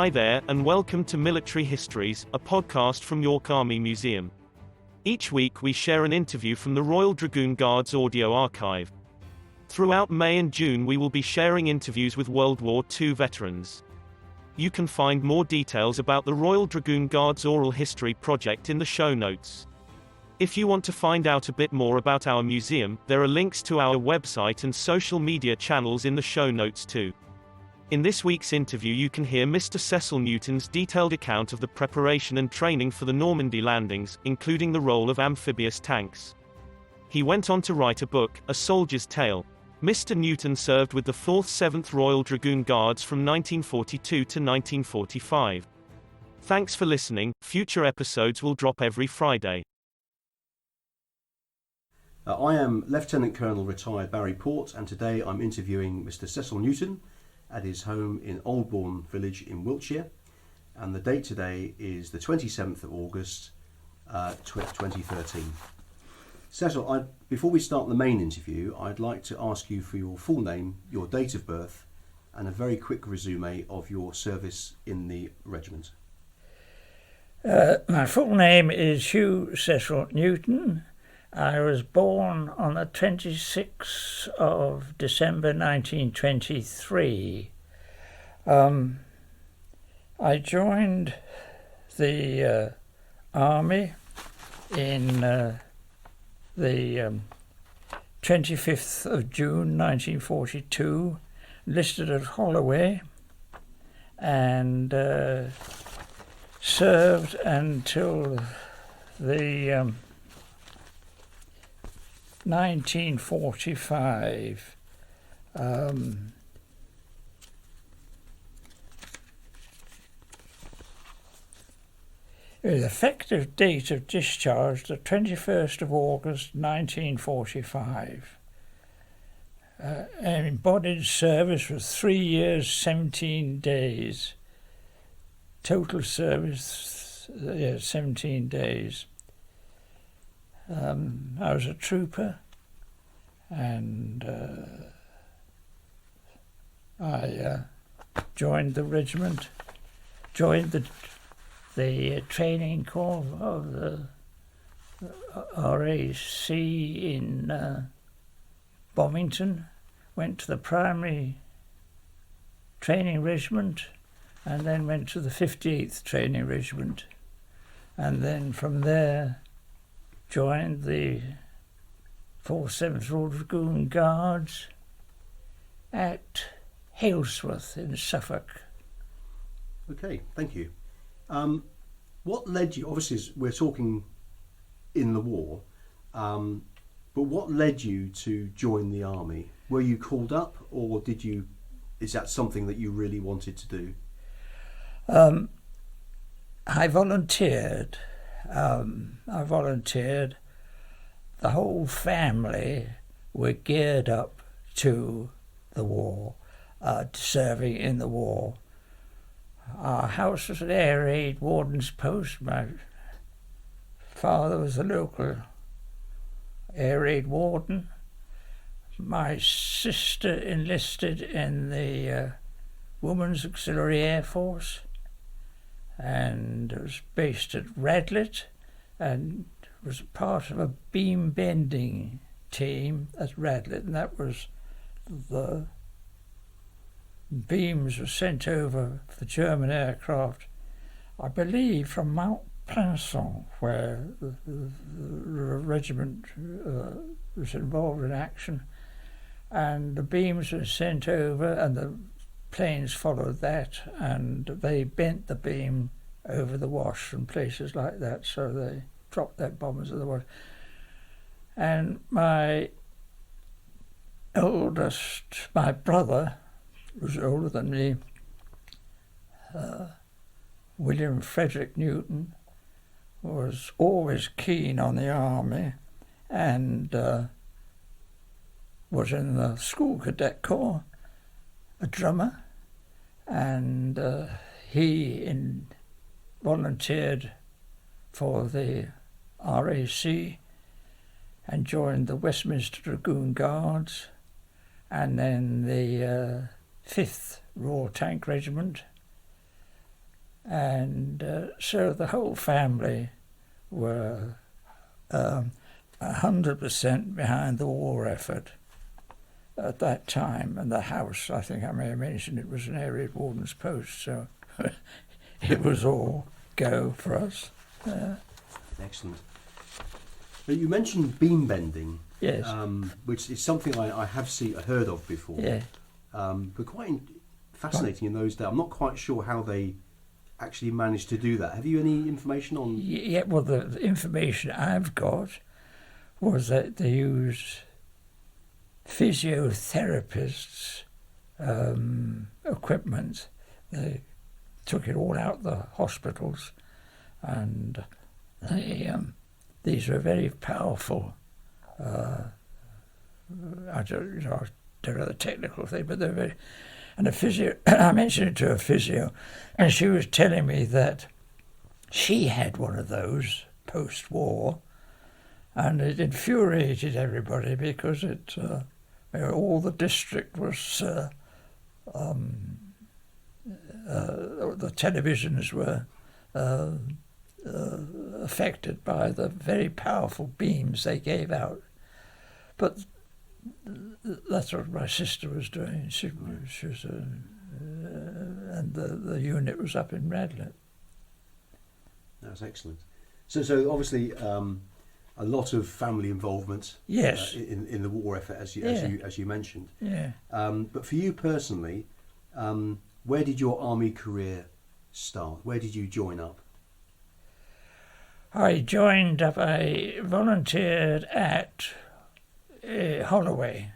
Hi there, and welcome to Military Histories, a podcast from York Army Museum. Each week we share an interview from the Royal Dragoon Guards audio archive. Throughout May and June we will be sharing interviews with World War II veterans. You can find more details about the Royal Dragoon Guards Oral History project in the show notes. If you want to find out a bit more about our museum, there are links to our website and social media channels in the show notes too. In this week's interview you can hear Mr Cecil Newton's detailed account of the preparation and training for the Normandy landings, including the role of amphibious tanks. He went on to write a book, A Soldier's Tale. Mr Newton served with the 4th 7th Royal Dragoon Guards from 1942 to 1945. Thanks for listening. Future episodes will drop every Friday. I am Lieutenant Colonel retired Barry Port, and today I'm interviewing Mr Cecil Newton at his home in Oldbourne village in Wiltshire, and the date today is the 27th of August 2013. Cecil, before we start the main interview, I'd like to ask you for your full name, your date of birth, and a very quick resume of your service in the regiment. My full name is Hugh Cecil Newton. I was born on the 26th of December 1923. I joined the army in the 25th of June 1942, enlisted at Holloway, and served until the 1945. The effective date of discharge, the 21st of August 1945. Embodied service was 3 years, 17 days. Total service, 17 days. I was a trooper, and I joined the regiment, joined the training corps of the RAC in Bomington, went to the primary training regiment, and then went to the 58th training regiment, and then from there joined the 4th 7th Royal Dragoon Guards at Halesworth in Suffolk. Okay, thank you. What led you, obviously we're talking in the war, but what led you to join the army? Were you called up, or is that something that you really wanted to do? I volunteered. The whole family were geared up to the war, serving in the war. Our house was an air raid warden's post. My father was a local air raid warden. My sister enlisted in the Women's Auxiliary Air Force, and was based at Radlett, and was part of a beam bending team at Radlett, and that was the beams were sent over for the German aircraft, I believe from Mount Pleasant, where the regiment was involved in action, and the beams were sent over and the planes followed that, and they bent the beam over the Wash and places like that, so they dropped their bombers in the Wash. And my brother, was older than me, William Frederick Newton, was always keen on the army, and was in the school cadet corps, a drummer, and he volunteered for the RAC and joined the Westminster Dragoon Guards, and then the 5th Royal Tank Regiment, And so the whole family were 100% behind the war effort at that time. And the house, I think I may have mentioned, it was an area warden's post, so it was all go for us. Excellent. Now, you mentioned beam bending, Yes. which is something I have heard of before, Yeah. but quite fascinating in those days. I'm not quite sure how they actually managed to do that. Have you any information on? Yeah, well, the information I've got was that they used physiotherapists' equipment. They took it all out the hospitals, and these were very powerful. I don't know the technical thing, but they're very. And a physio, I mentioned it to a physio, and she was telling me that she had one of those post-war, and it infuriated everybody because all the district was, the televisions were affected by the very powerful beams they gave out. But that's what my sister was doing. She was, and the unit was up in Radlett. That's excellent. So obviously a lot of family involvement. Yes. In the war effort, as you mentioned. Yeah. But for you personally, where did your army career start? Where did you join up? I joined up. I volunteered at Holloway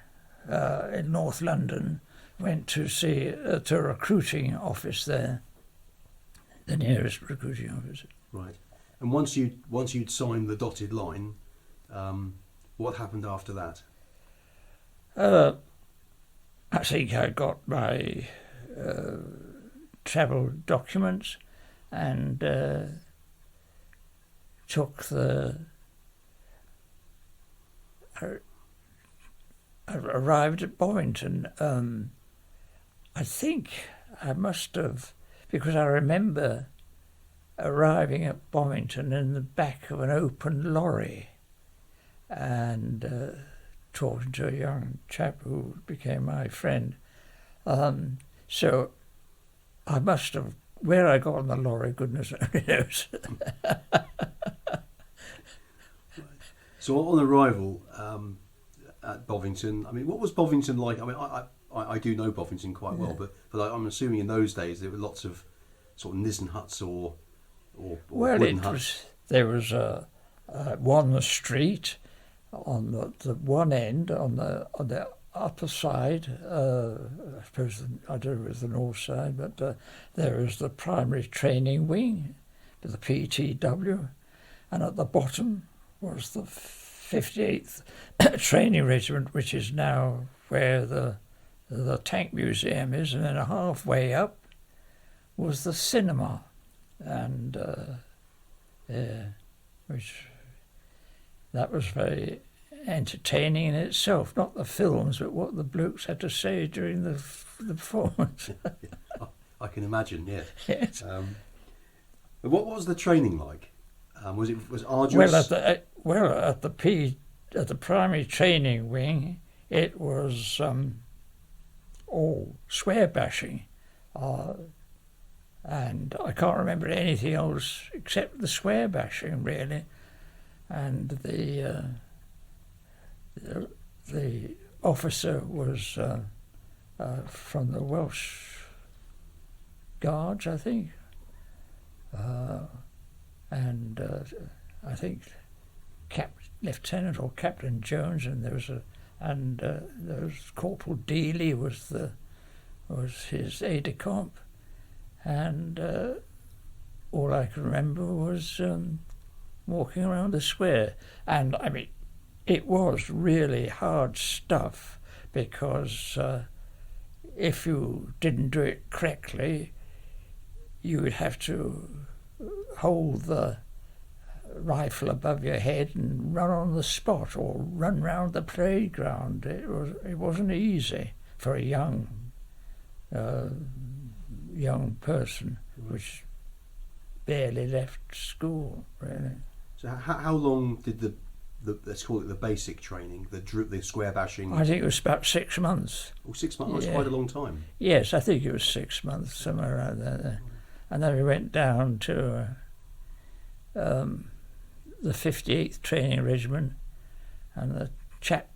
in North London. Went to see to a recruiting office there, the nearest recruiting office. Right. And once you'd signed the dotted line, what happened after that? I think I got my travel documents and took I arrived at Bovington. I think I must have, because I remember arriving at Bovington in the back of an open lorry and talking to a young chap who became my friend. So I must have, where I got on the lorry, goodness only knows. So on arrival at Bovington, I mean, what was Bovington like? I mean, I do know Bovington quite well, but I'm assuming in those days there were lots of sort of nissen huts or wooden huts. There was one street on the one end on the upper side. I suppose I don't know if it was the north side, but there was the primary training wing, the PTW, and at the bottom was the 58th Training Regiment, which is now where the Tank Museum is, and then halfway up was the cinema, and which that was very entertaining in itself. Not the films, but what the blokes had to say during the performance. I can imagine, yeah. Yes. What was the training like? Was arduous? Well, at the primary training wing, it was all swear bashing, and I can't remember anything else except the swear bashing, really. And the officer was from the Welsh Guards, I think, and I think Lieutenant or Captain Jones, and there was Corporal Dealey was his aide-de-camp, and all I can remember was walking around the square. And I mean, it was really hard stuff, because if you didn't do it correctly, you would have to hold the rifle above your head and run on the spot or run round the parade ground. It wasn't easy for a young person, which barely left school, really. So how long did the let's call it the basic training, the square bashing? I think it was about 6 months. Oh, 6 months. That's quite a long time. Yes, I think it was 6 months, somewhere around there. And then we went down to the 58th Training Regiment, and the chap,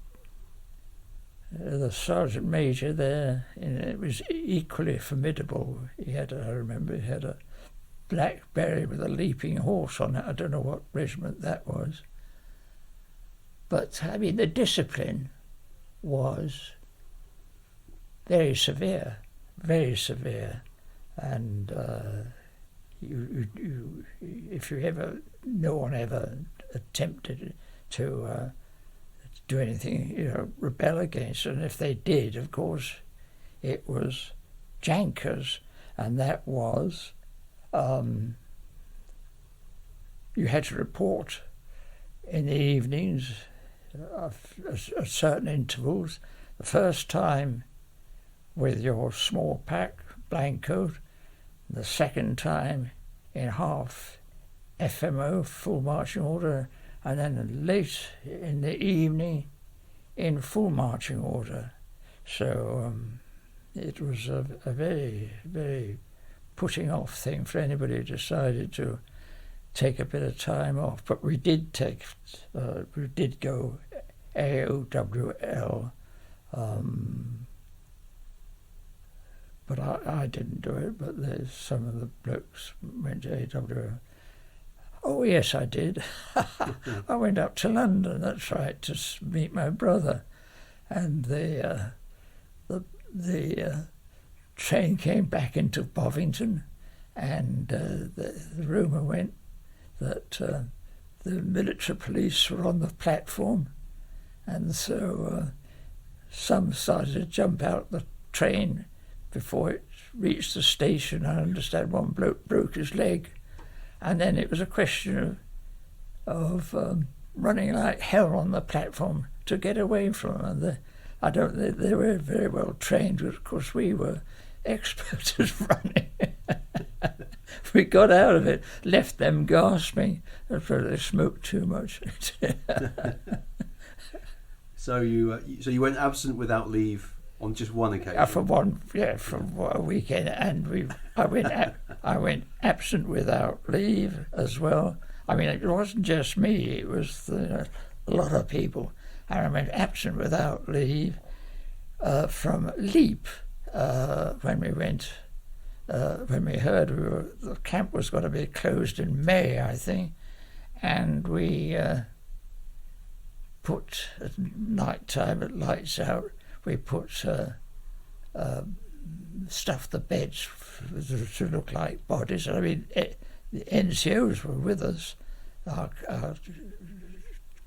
the sergeant major there, it was equally formidable. I remember he had a blackberry with a leaping horse on it. I don't know what regiment that was. But, I mean, the discipline was very severe, very severe. And no one ever attempted to do anything, rebel against it. And if they did, of course, it was jankers. And that was, you had to report in the evenings at certain intervals. The first time with your small pack, blanco, the second time in half FMO, full marching order, and then late in the evening in full marching order. So it was a very, very putting off thing for anybody who decided to take a bit of time off. But we did go AOWL, but I didn't do it, but there's some of the blokes went to AWL. Oh yes, I did. I went up to London, that's right, to meet my brother, and the train came back into Bovington, and the rumour went that the military police were on the platform, and so some started to jump out the train before it reached the station. I understand one bloke broke his leg, and then it was a question of running like hell on the platform to get away from them. And they were very well trained, but of course we were experts at running. We got out of it, left them gasping. They smoked too much. So you went absent without leave on just one occasion. For a weekend, and I went absent without leave as well. I mean, it wasn't just me; it was a lot of people. I went absent without leave from Leap when we went. When we heard the camp was going to be closed in May, I think, and we put at night time, at lights out, we put stuffed the beds to look like bodies. I mean, the NCOs were with us. Our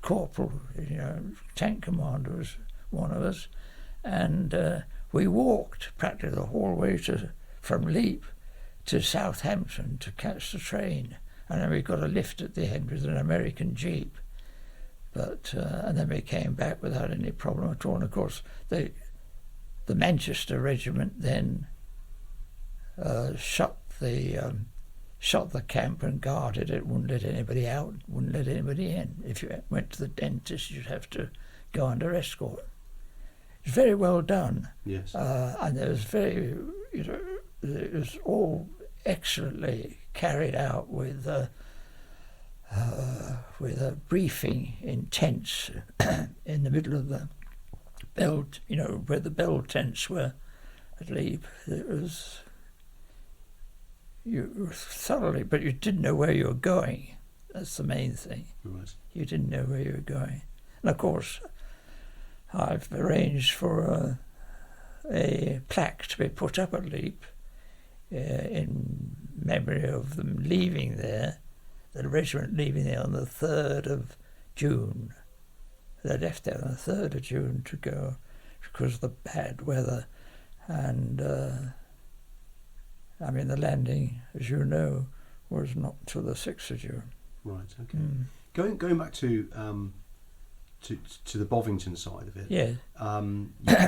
corporal, tank commander was one of us, and we walked practically the whole way from Leap to Southampton to catch the train, and then we got a lift at the end with an American Jeep. But and then we came back without any problem at all. And of course, the Manchester Regiment then shut the camp and guarded it. Wouldn't let anybody out. Wouldn't let anybody in. If you went to the dentist, you'd have to go under escort. It's very well done. Yes. And it was it was all excellently carried out with a briefing in tents in the middle of the belt, where the bell tents were at Leap. It was thoroughly, but you didn't know where you were going. That's the main thing. Right. You didn't know where you were going, and of course, I've arranged for a plaque to be put up at Leap in memory of them leaving there, the regiment leaving there on the 3rd of June. They left there on the 3rd of June to go because of the bad weather. And, the landing, as you know, was not till the 6th of June. Right, okay. Going back to the Bovington side of it. Yeah.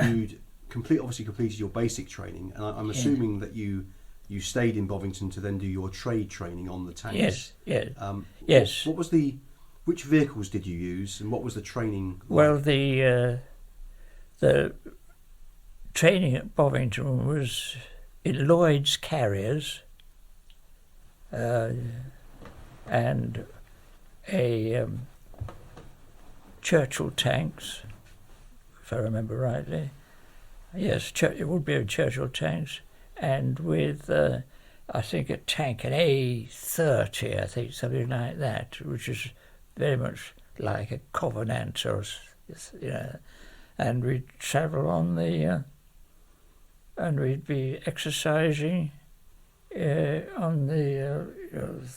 You'd obviously completed your basic training, and I'm assuming that you you stayed in Bovington to then do your trade training on the tanks. Yes, yes. What was which vehicles did you use, and what was the training like? Well, the training at Bovington was in Lloyd's carriers and a Churchill tanks, if I remember rightly. Yes, it would be a Churchill tanks, and with I think a tank, an A30, I think, something like that, which is very much like a Covenant, or and we'd travel on and we'd be exercising on the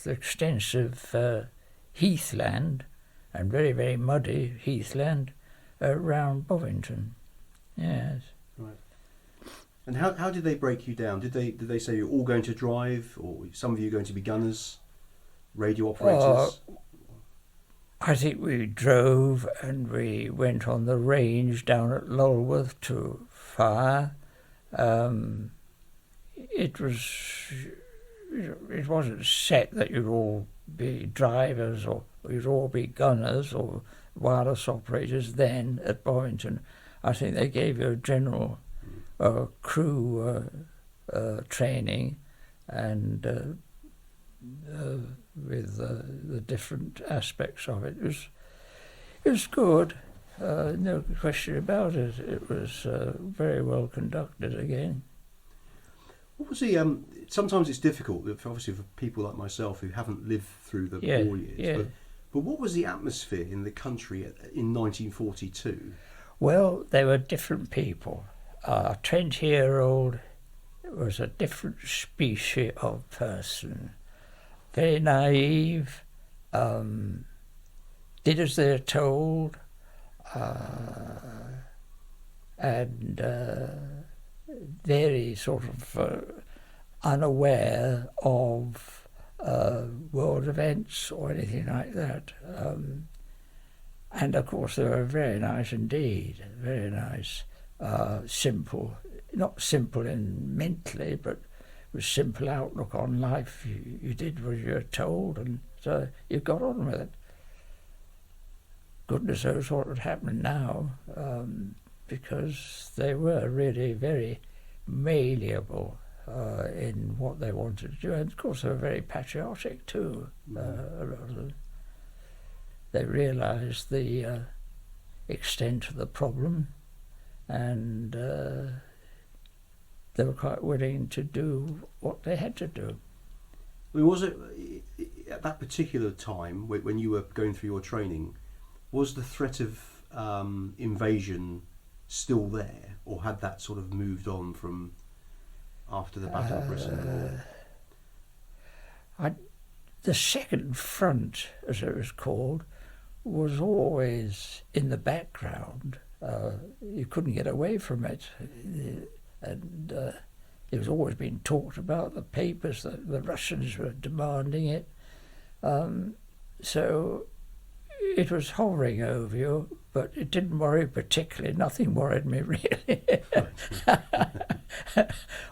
extensive heathland, and very, very muddy heathland around Bovington. Yes. Right. And how did they break you down? Did they say you're all going to drive, or some of you going to be gunners, radio operators? I think we drove, and we went on the range down at Lulworth to fire. It wasn't set that you'd all be drivers or you'd all be gunners or wireless operators then at Bovington. I think they gave you a general crew training, and with the different aspects of it. It was good, no question about it. It was very well conducted again. What was the? Sometimes it's difficult, obviously, for people like myself who haven't lived through the war years. Yeah. But what was the atmosphere in the country in 1942? Well, they were different people. A 20-year-old was a different species of person. Very naive, did as they're told, and very sort of unaware of world events or anything like that. And of course they were very nice indeed, very nice, simple, not simple in mentally, but with simple outlook on life. You did what you were told, and so you got on with it. Goodness knows what would happen now, because they were really very malleable in what they wanted to do, and of course they were very patriotic too. A lot of them. They realised the extent of the problem, and they were quite willing to do what they had to do. I mean, was it at that particular time when you were going through your training, was the threat of invasion still there, or had that sort of moved on from after the Battle of Britain? The second front, as it was called, was always in the background. You couldn't get away from it, and it was always being talked about. The papers, the Russians were demanding it, so it was hovering over you, but it didn't worry particularly. Nothing worried me really.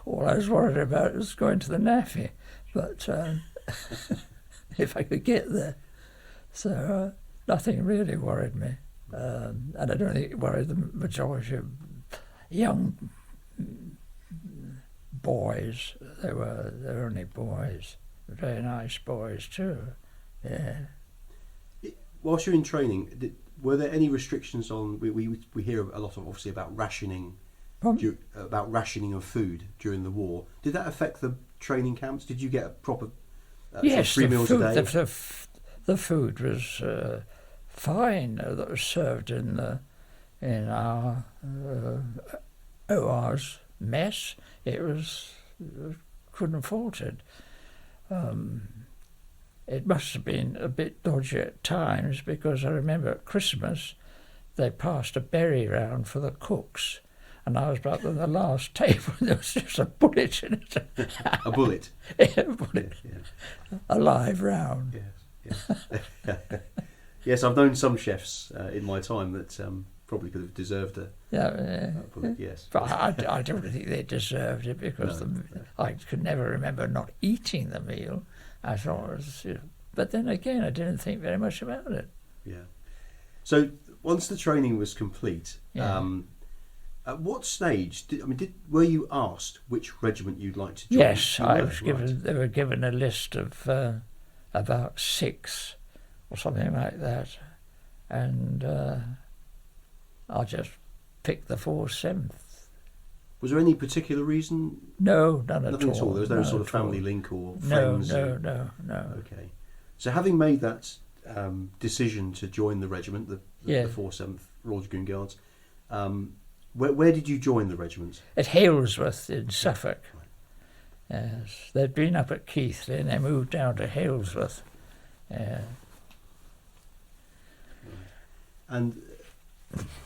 All I was worried about was going to the naffy, but if I could get there. So nothing really worried me, and I don't think it worried the majority of young boys. They were only boys, very nice boys too. Yeah. Whilst you're in training, were there any restrictions on? We hear a lot of obviously about rationing, of food during the war. Did that affect the training camps? Did you get a proper yes, 3 meals a day? The food was fine. That was served in our OR's mess. It was couldn't fault it. It must have been a bit dodgy at times, because I remember at Christmas they passed a berry round for the cooks, and I was about on the last table and there was just a bullet in it. A bullet? Yeah, a bullet. Yeah. A live round. Yes. Yes, I've known some chefs in my time that probably could have deserved a bullet, yes. But I don't think they deserved it because I could never remember not eating the meal. I thought it was, but then again, I didn't think very much about it. Yeah. So once the training was complete, at what stage were you asked which regiment you'd like to join? Yes, I was given. They were given a list of about 6 or something like that, and I just picked the 4/7th. Was there any particular reason? No, none Nothing at all. at all. There was no sort of family link or friends. No. Okay. So having made that decision to join the regiment, the 4/7th Royal Dragoon Guards, where did you join the regiment? At Halesworth in Suffolk. Right. Yes, they'd been up at Keighley and they moved down to Halesworth. And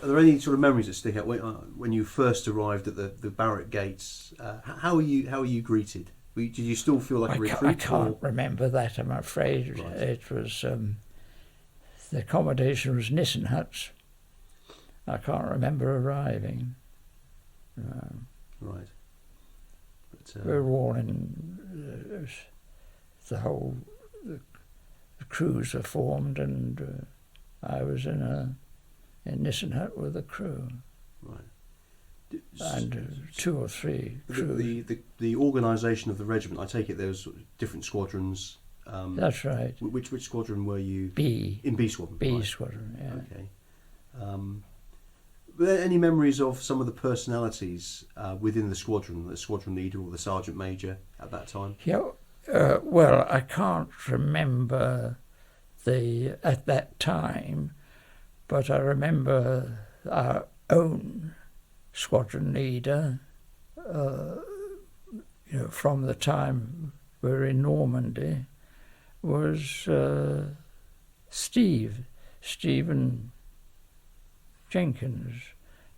are there any sort of memories that stick out when you first arrived at the barrack gates? How were you greeted? Did you still feel like a recruit? I can't remember that, I'm afraid. Right. It was the accommodation was Nissen huts. I can't remember arriving. Right. But, we were all in the crews were formed, and I was in Nissen hut with the crew. Right. And 2 or 3 crew. The organisation of the regiment, I take it there was different squadrons. That's right. Which squadron were you? B. In B squadron. B right. squadron. Yeah. Okay. Were there any memories of some of the personalities within the squadron leader or the sergeant major at that time? Yeah. Well, I can't remember at that time, but I remember our own squadron leader. From the time we were in Normandy, was Stephen Jenkins,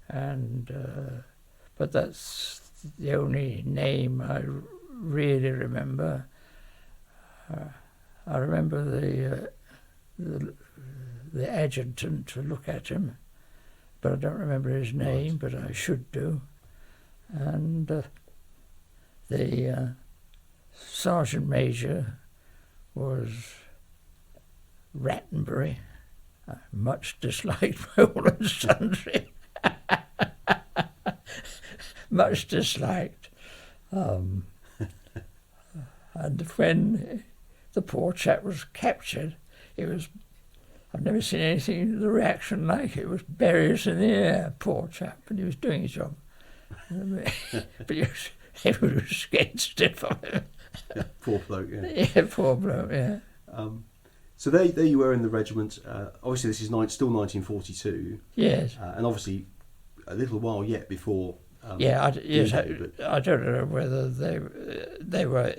and but that's the only name I really remember. I remember the adjutant to look at him, but I don't remember his name, but I should do. And the sergeant major was Rattenbury, much disliked by all and sundry. Much disliked. And when the poor chap was captured, I've never seen anything, the reaction like it. Was berries in the air, poor chap, and he was doing his job. But everyone was against it for him. Yeah, poor bloke, yeah. Yeah, poor bloke, yeah. So there you were in the regiment. Obviously, this is still 1942. Yes. And obviously, a little while yet before. I don't know whether they were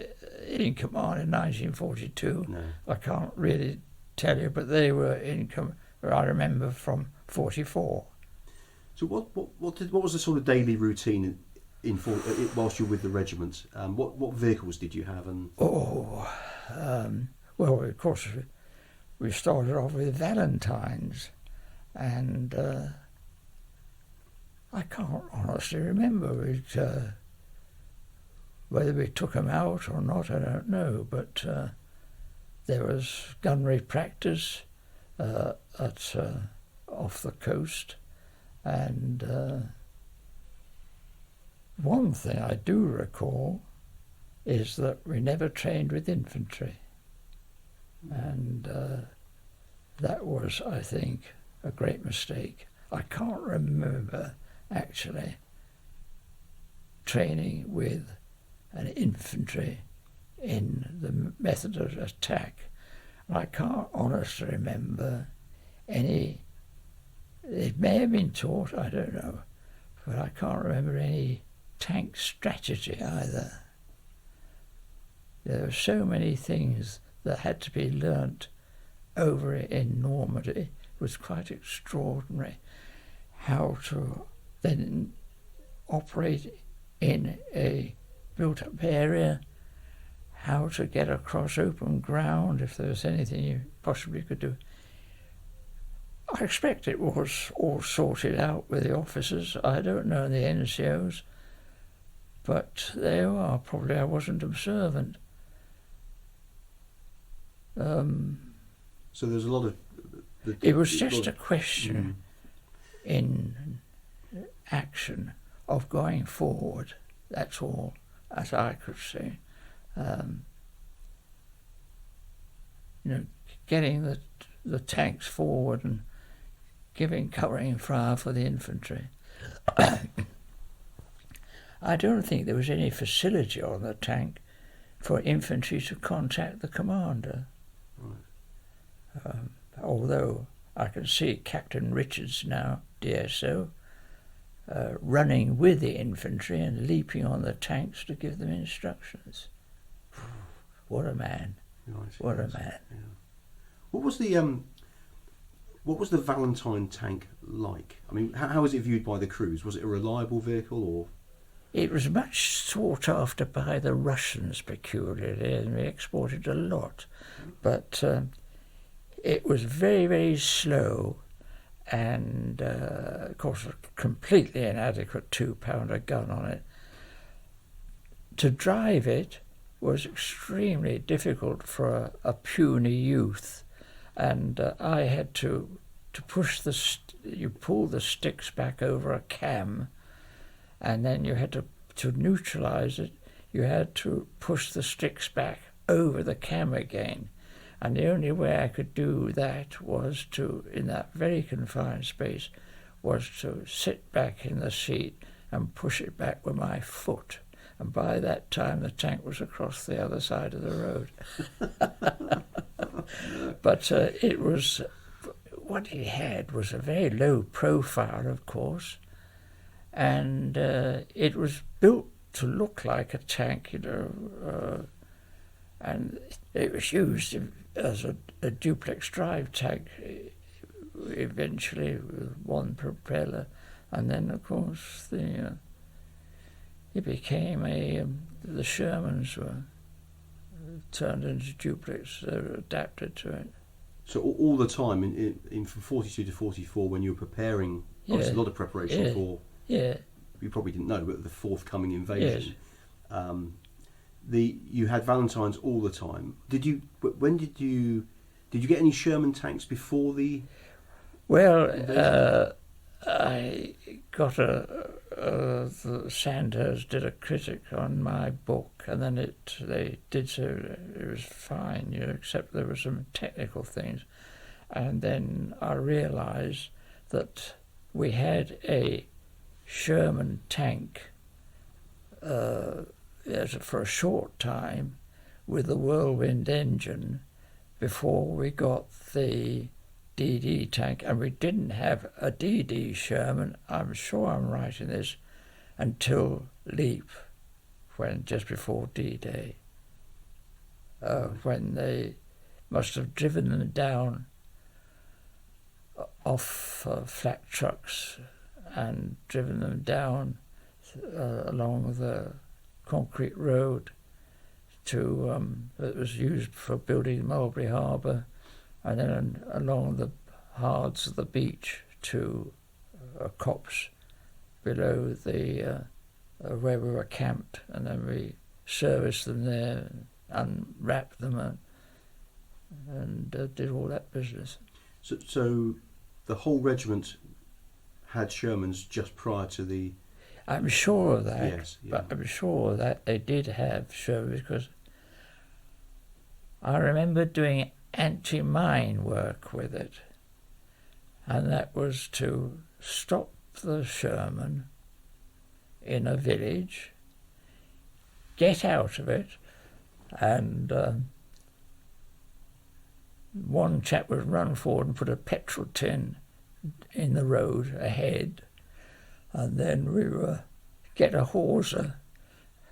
in command in 1942. No. I can't really tell you, but they were in command. I remember from 44. So what was the sort of daily routine whilst you were with the regiment? What vehicles did you have? And well, of course, we started off with Valentines, and I can't honestly remember whether we took them out or not. I don't know, but there was gunnery practice off the coast, and one thing I do recall is that we never trained with infantry, and that was, I think, a great mistake. I can't remember actually training with an infantry in the method of attack. And I can't honestly remember any. It may have been taught, I don't know, but I can't remember any tank strategy either. There were so many things that had to be learnt over in Normandy. It was quite extraordinary how to then operate in a built-up area, how to get across open ground if there was anything you possibly could do. I expect it was all sorted out with the officers. I don't know the NCOs, but there you are. Probably I wasn't observant. So there's a lot of... It was just a question in action of going forward. That's all, as I could see. Getting the tanks forward and giving covering fire for the infantry. I don't think there was any facility on the tank for infantry to contact the commander. Right. Although I can see Captain Richards now, DSO, running with the infantry and leaping on the tanks to give them instructions. What a man! What a man! Yeah. What was the Valentine tank like? I mean, how was it viewed by the crews? Was it a reliable vehicle, or? It was much sought after by the Russians peculiarly, and we exported a lot. But it was very, very slow, and of course a completely inadequate 2-pounder gun on it. To drive it was extremely difficult for a puny youth, and I had to push you pull the sticks back over a cam, and then you had to neutralise it, you had to push the sticks back over the cam again. And the only way I could do that was to, in that very confined space, was to sit back in the seat and push it back with my foot. And by that time the tank was across the other side of the road. But it was, what he had was a very low profile, of course, and it was built to look like a tank, and it was used as a duplex drive tank eventually with one propeller, and then of course it became the Shermans were turned into duplex, they were adapted to it. So all the time in from 42 to 44, when you were preparing, obviously a lot of preparation for, you probably didn't know, but the forthcoming invasion. You had Valentines all the time. Did you get any Sherman tanks before the? Well, I got the Sandhurst did a critic on my book, and then they did so it was fine, except there were some technical things, and then I realised that we had a Sherman tank for a short time with the Whirlwind engine before we got the DD tank, and we didn't have a DD Sherman, I'm sure I'm right in this, until Leap, just before D-Day, when they must have driven them down off flat trucks and driven them down along the concrete road that was used for building Mulberry Harbour, and then along the hards of the beach to a copse below the where we were camped, and then we serviced them there, unwrapped them, and did all that business. So the whole regiment had Shermans just prior to the... I'm sure of that, yes, yeah. But I'm sure that they did have Shermans, because I remember doing anti-mine work with it, and that was to stop the Sherman in a village, get out of it, and one chap would run forward and put a petrol tin in the road ahead, and then we would get a hawser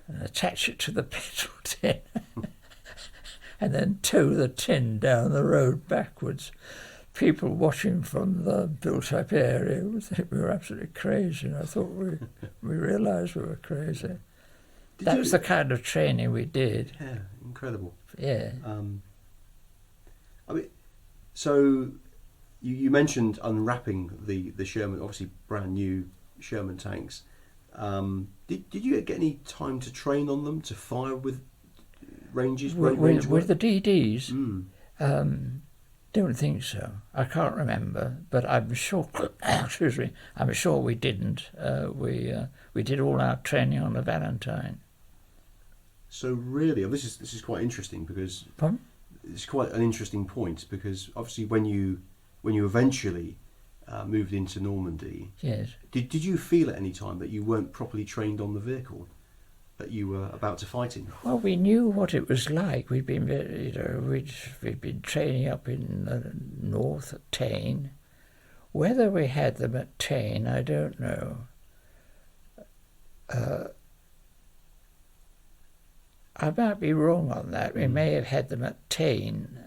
and attach it to the petrol tin and then tow the tin down the road backwards. People watching from the built-up area would think we were absolutely crazy, and I thought we realised we were crazy. That was the kind of training we did. Yeah, incredible. Yeah. I mean, so You mentioned unwrapping the Sherman, obviously brand new Sherman tanks. Did you get any time to train on them, to fire with ranges? With the DDs? Mm. Don't think so. I can't remember, but I'm sure. Excuse me. I'm sure we didn't. We did all our training on the Valentine. So really, this is quite interesting because Pardon? it's quite an interesting point, because obviously when you eventually moved into Normandy, Yes. did you feel at any time that you weren't properly trained on the vehicle that you were about to fight in? Well, we knew what it was like. We'd been, we'd been training up in the north at Tain. Whether we had them at Tain, I don't know. I might be wrong on that. We may have had them at Tain.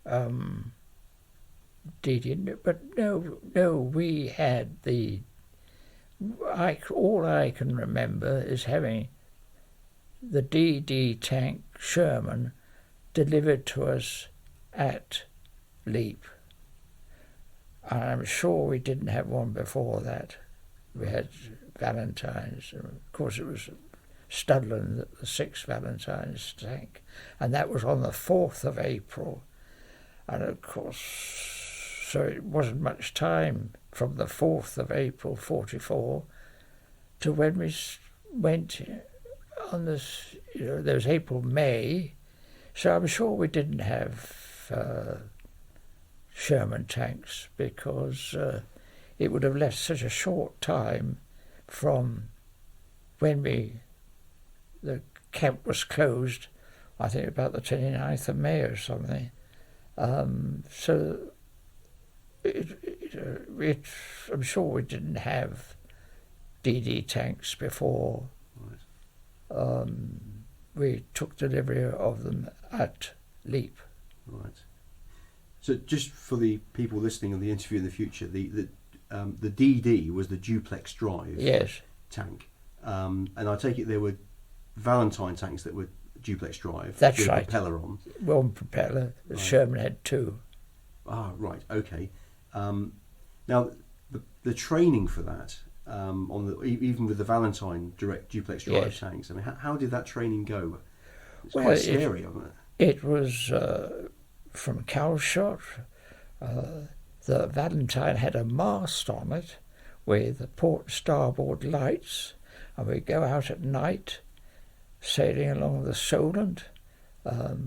But no, we had all I can remember is having the DD tank Sherman delivered to us at Leap. And I'm sure we didn't have one before that. We had Valentines. Of course, it was Studland, the 6th Valentine's tank, and that was on the 4th of April. And of course, so it wasn't much time from the 4th of April 44 to when we went on this, there was April, May, so I'm sure we didn't have Sherman tanks, because it would have left such a short time from when the camp was closed, I think about the 29th of May or something. So I'm sure we didn't have DD tanks before. Right. We took delivery of them at Leap. Right. So just for the people listening on the interview in the future, the DD was the duplex drive Yes. tank, and I take it there were Valentine tanks that were duplex drive. That's with right. A propeller on. One propeller. Right. Sherman had 2. Ah, right. Okay. Now the training for that, even with the Valentine direct duplex drive Yes. tanks. I mean, how did that training go? It's Well, quite scary, isn't it? It was from cow shot. The Valentine had a mast on it with port starboard lights, and we'd go out at night sailing along the Solent.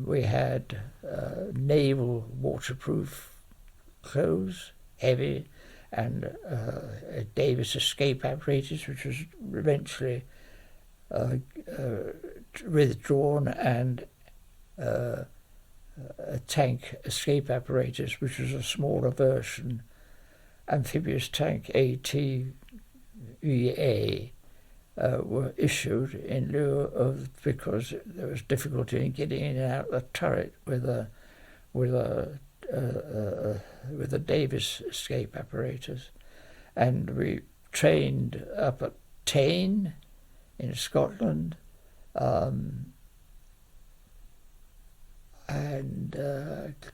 We had naval waterproof clothes, heavy, and a Davis escape apparatus, which was eventually withdrawn, and a tank escape apparatus, which was a smaller version, amphibious tank ATVA, were issued in lieu of, because there was difficulty in getting in and out of the turret with a Davis escape apparatus. And we trained up at Tain in Scotland, and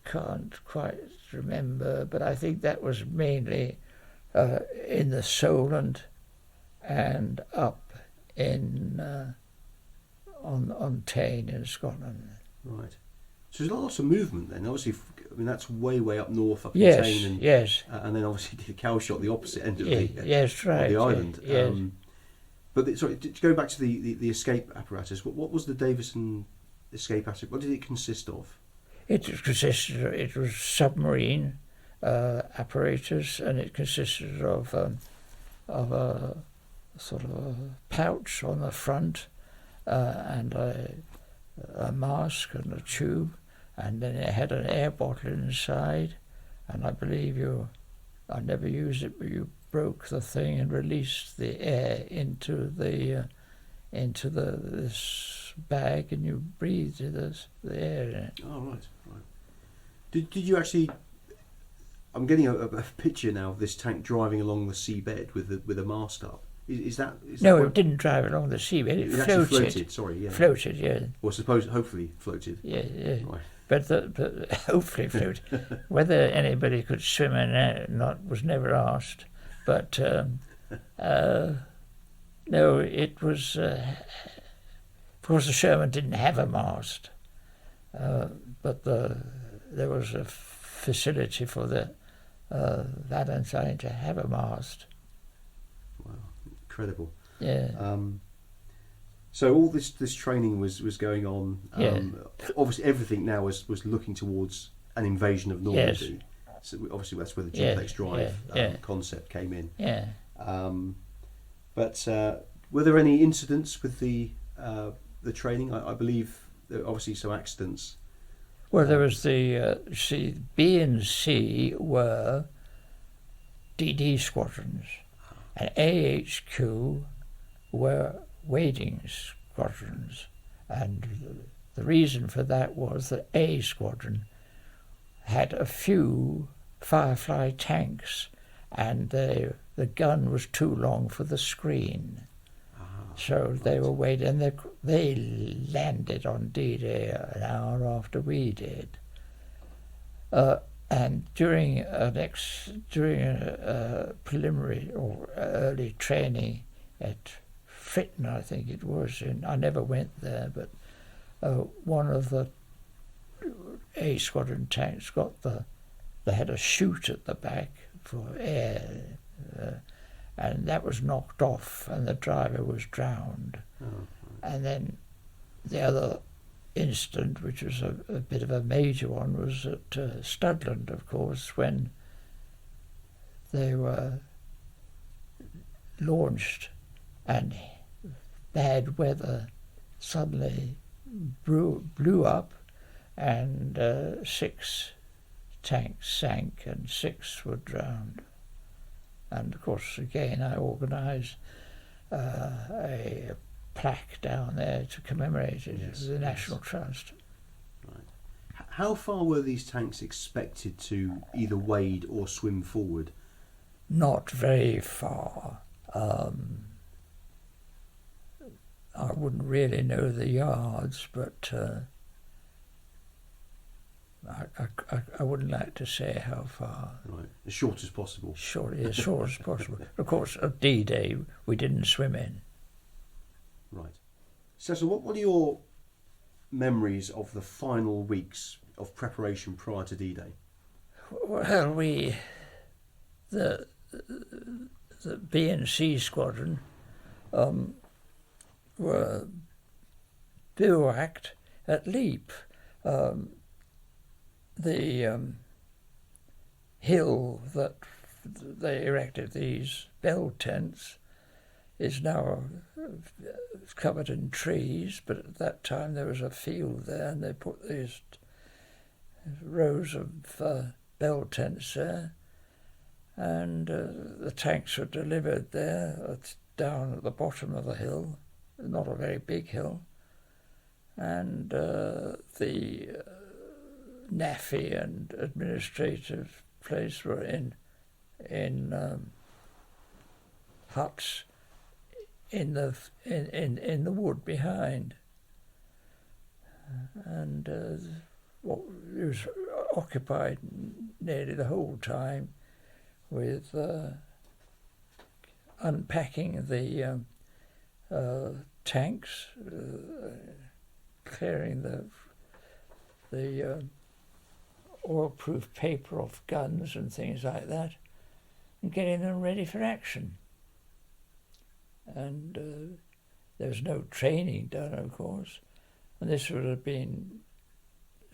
can't quite remember, but I think that was mainly in the Solent and up in on Tain in Scotland. Right. So there's lots of movement then. Obviously, I mean, that's way up north, up in Yes, Tain, and, yes. And then obviously did a cow shot the opposite end of Yes, right. of the island. Yes. But sorry, to go back to the escape apparatus, what was the Davison escape apparatus? What did it consist of? It was submarine apparatus, and it consisted of a sort of a pouch on the front, and a mask and a tube, and then it had an air bottle inside, and I believe I never used it, but you broke the thing and released the air into this bag, and you breathed the air in it. Oh, right. Did you actually? I'm getting a picture now of this tank driving along the seabed with a mast up. Is that No, it didn't drive along the seabed. It actually floated. floated. Sorry, yeah. Floated, yeah. Or hopefully floated. Yeah. Right. but hopefully float. Whether anybody could swim in it or not was never asked. But no, it was. Of course, the Sherman didn't have a mast, but there was a facility for the Valentine to have a mast. Wow, incredible. Yeah. So all this training was going on. Yeah. Obviously, everything now was looking towards an invasion of Normandy. Yes. So obviously, that's where the duplex drive concept came in. Yeah. But were there any incidents with the training? I believe there were obviously some accidents. Well, there was the B and C were DD squadrons, and AHQ were wading squadrons, and the reason for that was that A squadron had a few Firefly tanks, and the gun was too long for the screen. So they were waiting, and they landed on D-Day an hour after we did. And during a preliminary or early training at Fritton, I think it was, I never went there, but one of the A Squadron tanks they had a chute at the back for air, and that was knocked off, and the driver was drowned. Oh, right. And then the other incident, which was a bit of a major one, was at Studland, of course, when they were launched and bad weather suddenly blew up, and 6 tanks sank and 6 were drowned. And of course, again, I organised a plaque down there to commemorate it. Yes, the National Trust. Right. How far were these tanks expected to either wade or swim forward? Not very far. I wouldn't really know the yards, but I wouldn't like to say how far. Right, as short as possible. Short as possible. Of course, at D-Day we didn't swim in. Right. Cecil, what are your memories of the final weeks of preparation prior to D-Day? Well, the B and C squadron were bivouacked at Leap. The hill that they erected these bell tents is now covered in trees, but at that time there was a field there, and they put these rows of bell tents there, and the tanks were delivered there down at the bottom of the hill, not a very big hill, and the NAFI and administrative place were in huts in the wood behind, and it was occupied nearly the whole time with unpacking the tanks, clearing the oil-proof paper off guns and things like that, and getting them ready for action. And there was no training done, of course, and this would have been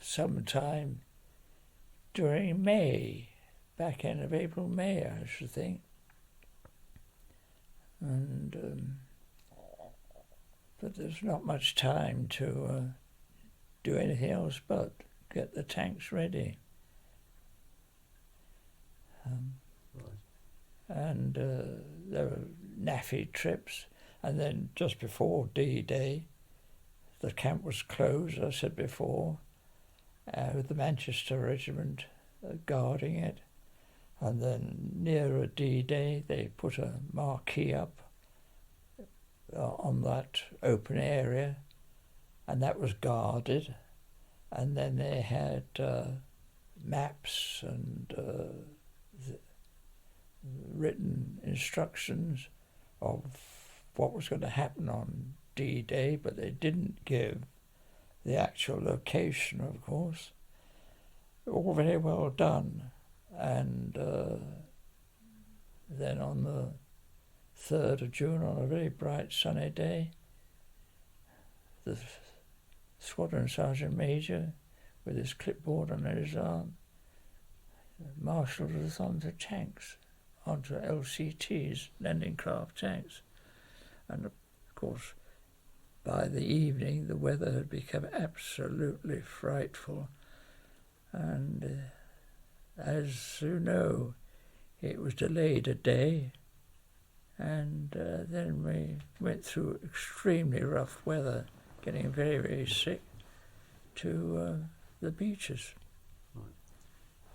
sometime during May, back end of April, May, I should think. And but there's not much time to do anything else but get the tanks ready. And there were NAFI trips, and then just before D-Day, the camp was closed, as I said before, with the Manchester Regiment guarding it. And then nearer D-Day, they put a marquee up on that open area, and that was guarded. and then they had maps and written instructions of what was going to happen on D-Day, but they didn't give the actual location, of course. All very well done. And then on the 3rd of June, on a very bright sunny day, the Squadron Sergeant Major, with his clipboard under his arm, marshalled us onto tanks, onto LCTs, landing craft tanks. And of course, by the evening, the weather had become absolutely frightful. And as you know, it was delayed a day. And then we went through extremely rough weather, getting very, very sick, to the beaches. Right.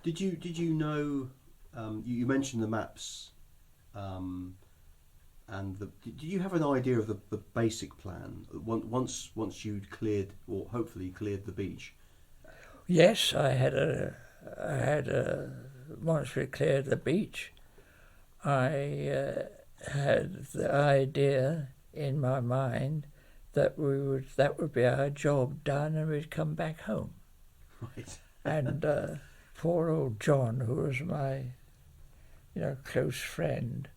Did you know? You mentioned the maps, and did you have an idea of the basic plan once you'd cleared, or hopefully cleared, the beach? Yes, I had once we cleared the beach, I had the idea in my mind that that would be our job done, and we'd come back home. Right. And poor old John, who was my, close friend,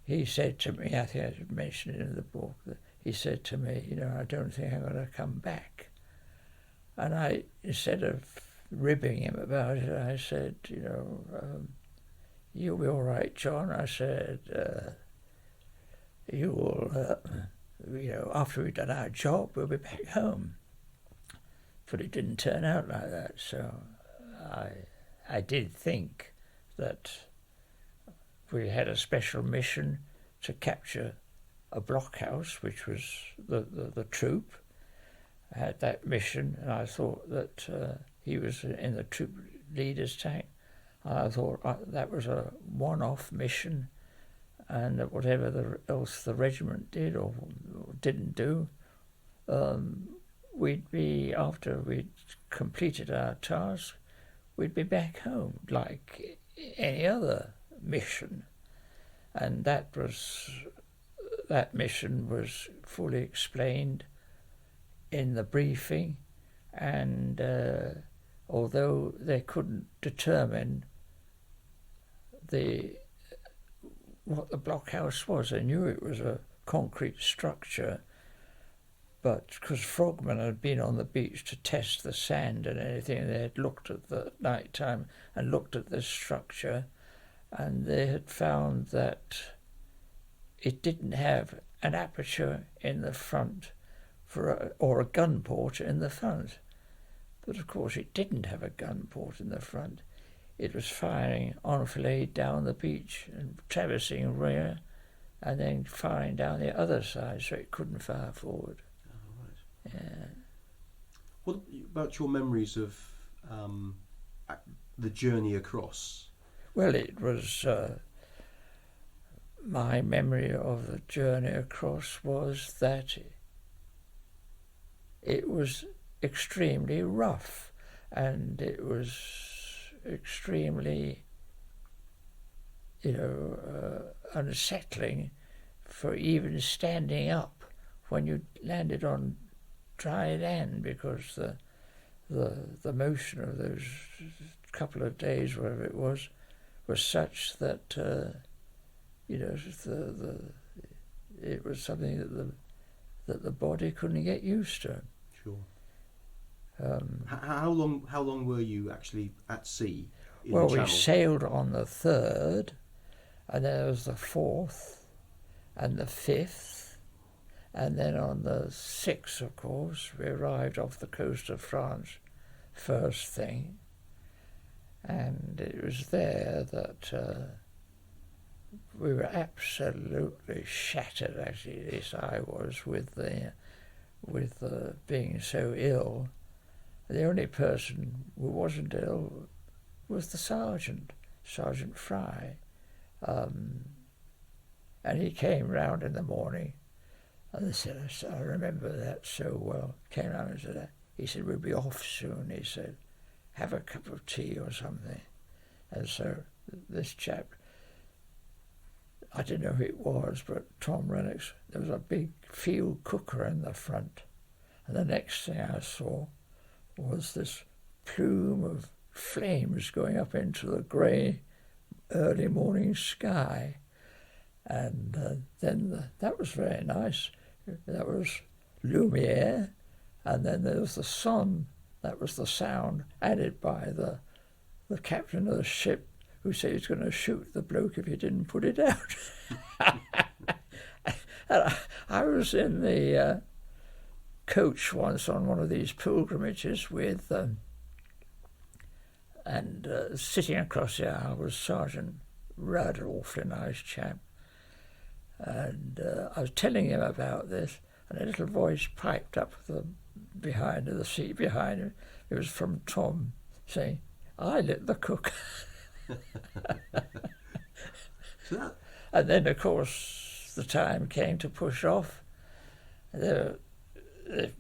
he said to me, I think I mentioned it in the book, that he said to me, I don't think I'm going to come back. And I, instead of ribbing him about it, I said, you'll be all right, John. I said, you will, after we've done our job, we'll be back home. But it didn't turn out like that, so I did think that we had a special mission to capture a blockhouse, which was the troop. I had that mission, and I thought that he was in the troop leader's tank. And I thought that was a one-off mission, and that whatever else the regiment did or didn't do, we'd be, after we'd completed our task, we'd be back home like any other mission. And that mission was fully explained in the briefing, and although they couldn't determine what the blockhouse was, they knew it was a concrete structure, but because frogmen had been on the beach to test the sand and anything, they had looked at the night time and looked at this structure, and they had found that it didn't have an aperture in the front or a gun port in the front. But of course it didn't have a gun port in the front. It was firing enfilade down the beach and traversing rear and then firing down the other side, so it couldn't fire forward. Oh, right. Yeah. What about your memories of the journey across? Well, it was my memory of the journey across was that it was extremely rough, and it was extremely, unsettling for even standing up when you landed on dry land, because the motion of those couple of days, whatever it was such that it was something that the body couldn't get used to. Sure. How long were you actually at sea in Well, the Channel? we sailed on the 3rd, and then there was the 4th and the 5th, and then on the 6th, of course, we arrived off the coast of France first thing, and it was there that we were absolutely shattered, actually, at least I was, with being so ill. The only person who wasn't ill was the sergeant, Sergeant Fry. And he came round in the morning, and I remember that so well, came round and said, he said, we'll be off soon. He said, have a cup of tea or something. And so this chap, I didn't know who it was, but Tom Rennick's, there was a big field cooker in the front. And the next thing I saw was this plume of flames going up into the grey early morning sky. And then that was very nice. That was Lumiere, and then there was the sun. That was the sound added by the captain of the ship, who said he's going to shoot the bloke if he didn't put it out. And I was in the coach once on one of these pilgrimages with, sitting across the aisle was Sergeant Rudd, an awfully nice chap. And I was telling him about this, and a little voice piped up behind the seat behind him. It was from Tom, saying, I lit the cook. And then, of course, the time came to push off. They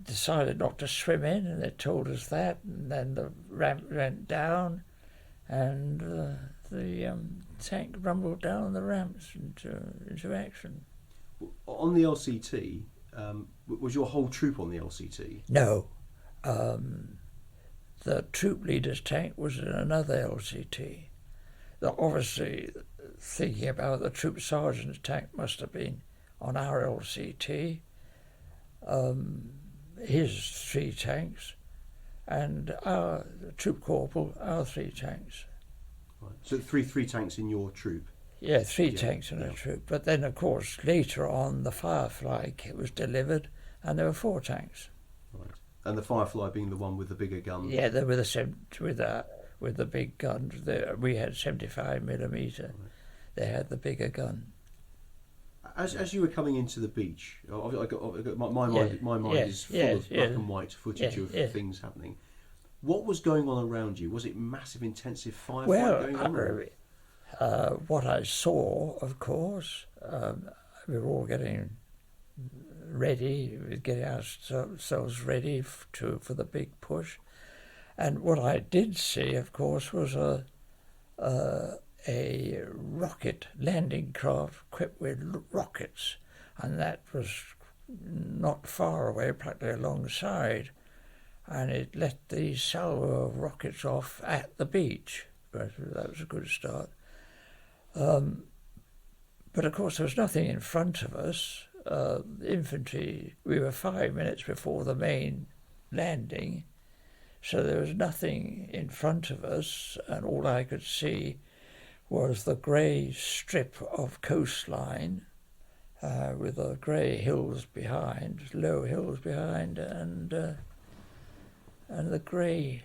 decided not to swim in, and they told us that, and then the ramp went down, and the tank rumbled down the ramps into action. On the LCT, was your whole troop on the LCT? No. The troop leader's tank was in another LCT. Obviously, thinking about the troop sergeant's tank must have been on our LCT, his 3 tanks, and our troop corporal, our 3 tanks. Right. So three tanks in your troop? Yeah, 3 tanks in a troop. But then, of course, later on, the Firefly was delivered, and there were 4 tanks. Right. And the Firefly being the one with the bigger gun? Yeah, they were with the big guns. We had 75mm. Right. They had the bigger gun. As you were coming into the beach, my mind is full of black and white footage of things happening. What was going on around you? Was it massive, intensive firefight going on? What I saw, of course, we were all getting ready, getting ourselves ready for the big push. And what I did see, of course, was a rocket landing craft equipped with rockets, and that was not far away, practically alongside, and it let the salvo of rockets off at the beach. But that was a good start. But of course there was nothing in front of us. The infantry, we were 5 minutes before the main landing, so there was nothing in front of us, and all I could see was the grey strip of coastline with the grey hills behind, low hills behind, and the grey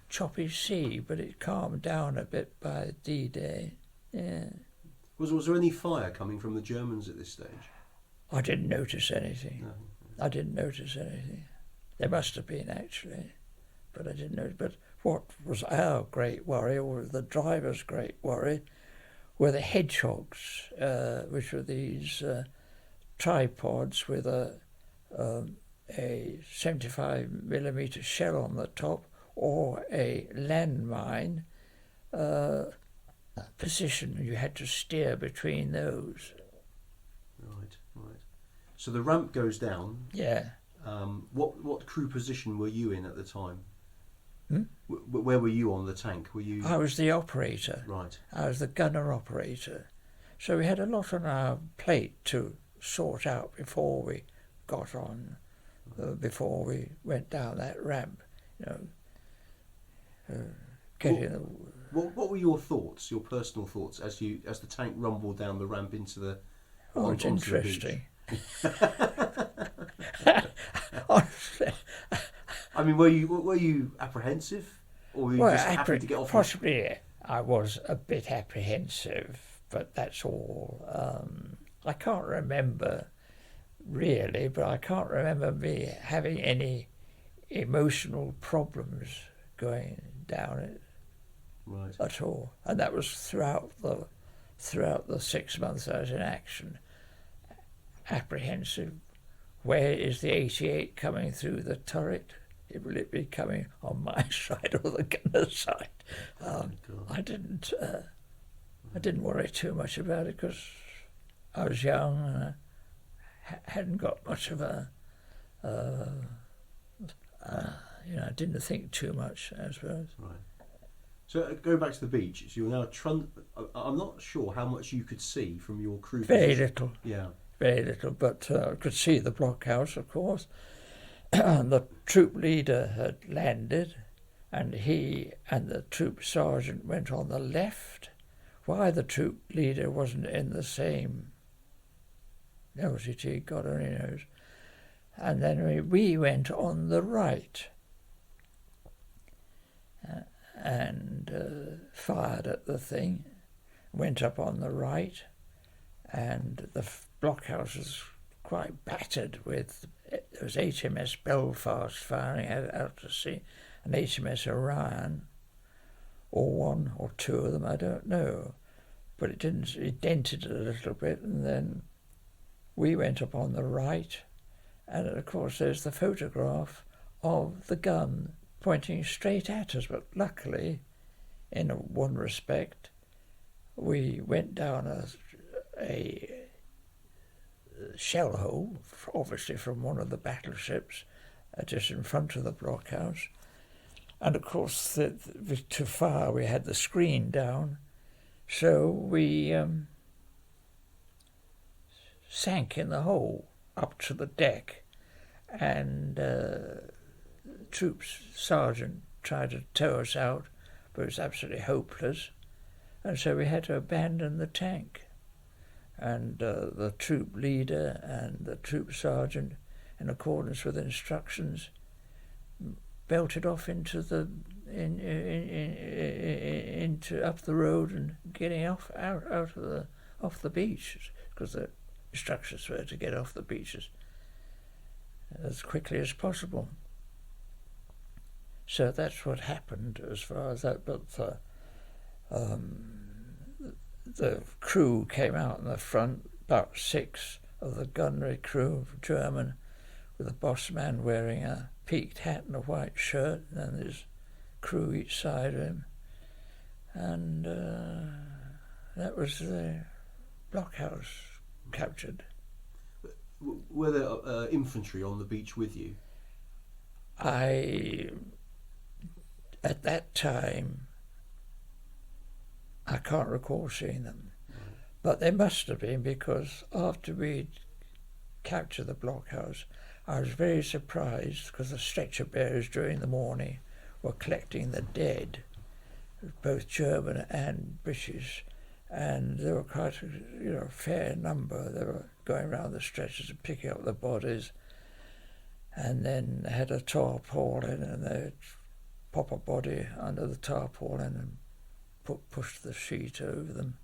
choppy sea, but it calmed down a bit by D-Day. Yeah. Was there any fire coming from the Germans at this stage? I didn't notice anything. No. I didn't notice anything. There must have been, actually, but I didn't notice. But what was our great worry, or the driver's great worry, were the hedgehogs, which were these tripods with a 75mm shell on the top, or a landmine position. You had to steer between those. Right. So the ramp goes down. Yeah. What crew position were you in at the time? Hmm? Where were you on the tank? Were you? I was the operator. Right. I was the gunner operator. So we had a lot on our plate to sort out before we got on, before we went down that ramp. What were your thoughts, your personal thoughts, as the tank rumbled down the ramp into the? Oh, it's interesting. I mean, were you apprehensive, or were you just happy to get off? Possibly, I was a bit apprehensive, but that's all. I can't remember really, but I can't remember me having any emotional problems going down it. Right. At all, and that was throughout the 6 months I was in action. Apprehensive. Where is the 88 coming through the turret? will it be coming on my side or the gunner's side? I didn't worry too much about it because I was young and I hadn't got much of a, I didn't think too much, I suppose. Right. So going back to the beach, so you're now I'm not sure how much you could see from your crew. Very little. Yeah. Very little, but I could see the blockhouse, of course. The troop leader had landed, and he and the troop sergeant went on the left. Why the troop leader wasn't in the same LCT, God only knows. And then we went on the right and fired at the thing, went up on the right, and the blockhouse was quite battered with, there was HMS Belfast firing out to sea, and HMS Orion, or one or two of them, I don't know, but it dented it a little bit, and then we went up on the right, and of course there's the photograph of the gun pointing straight at us, but luckily, in one respect, we went down a shell hole, obviously from one of the battleships, just in front of the blockhouse. And of course, to fire, we had the screen down, so we sank in the hole up to the deck, and troops sergeant tried to tow us out, but it was absolutely hopeless, and so we had to abandon the tank. And the troop leader and the troop sergeant, in accordance with instructions, belted off into up the road and getting off the beach, because the instructions were to get off the beaches as quickly as possible. So that's what happened as far as that. But the crew came out in the front, about 6 of the gunnery crew, German, with the boss man wearing a peaked hat and a white shirt, and his crew each side of him. And that was the blockhouse captured. Were there infantry on the beach with you? At that time, I can't recall seeing them, but they must have been, because after we'd captured the blockhouse, I was very surprised because the stretcher bearers during the morning were collecting the dead, both German and British, and there were quite a fair number. They were going around the stretchers and picking up the bodies, and then they had a tarpaulin, and they'd pop a body under the tarpaulin and push the sheet over them.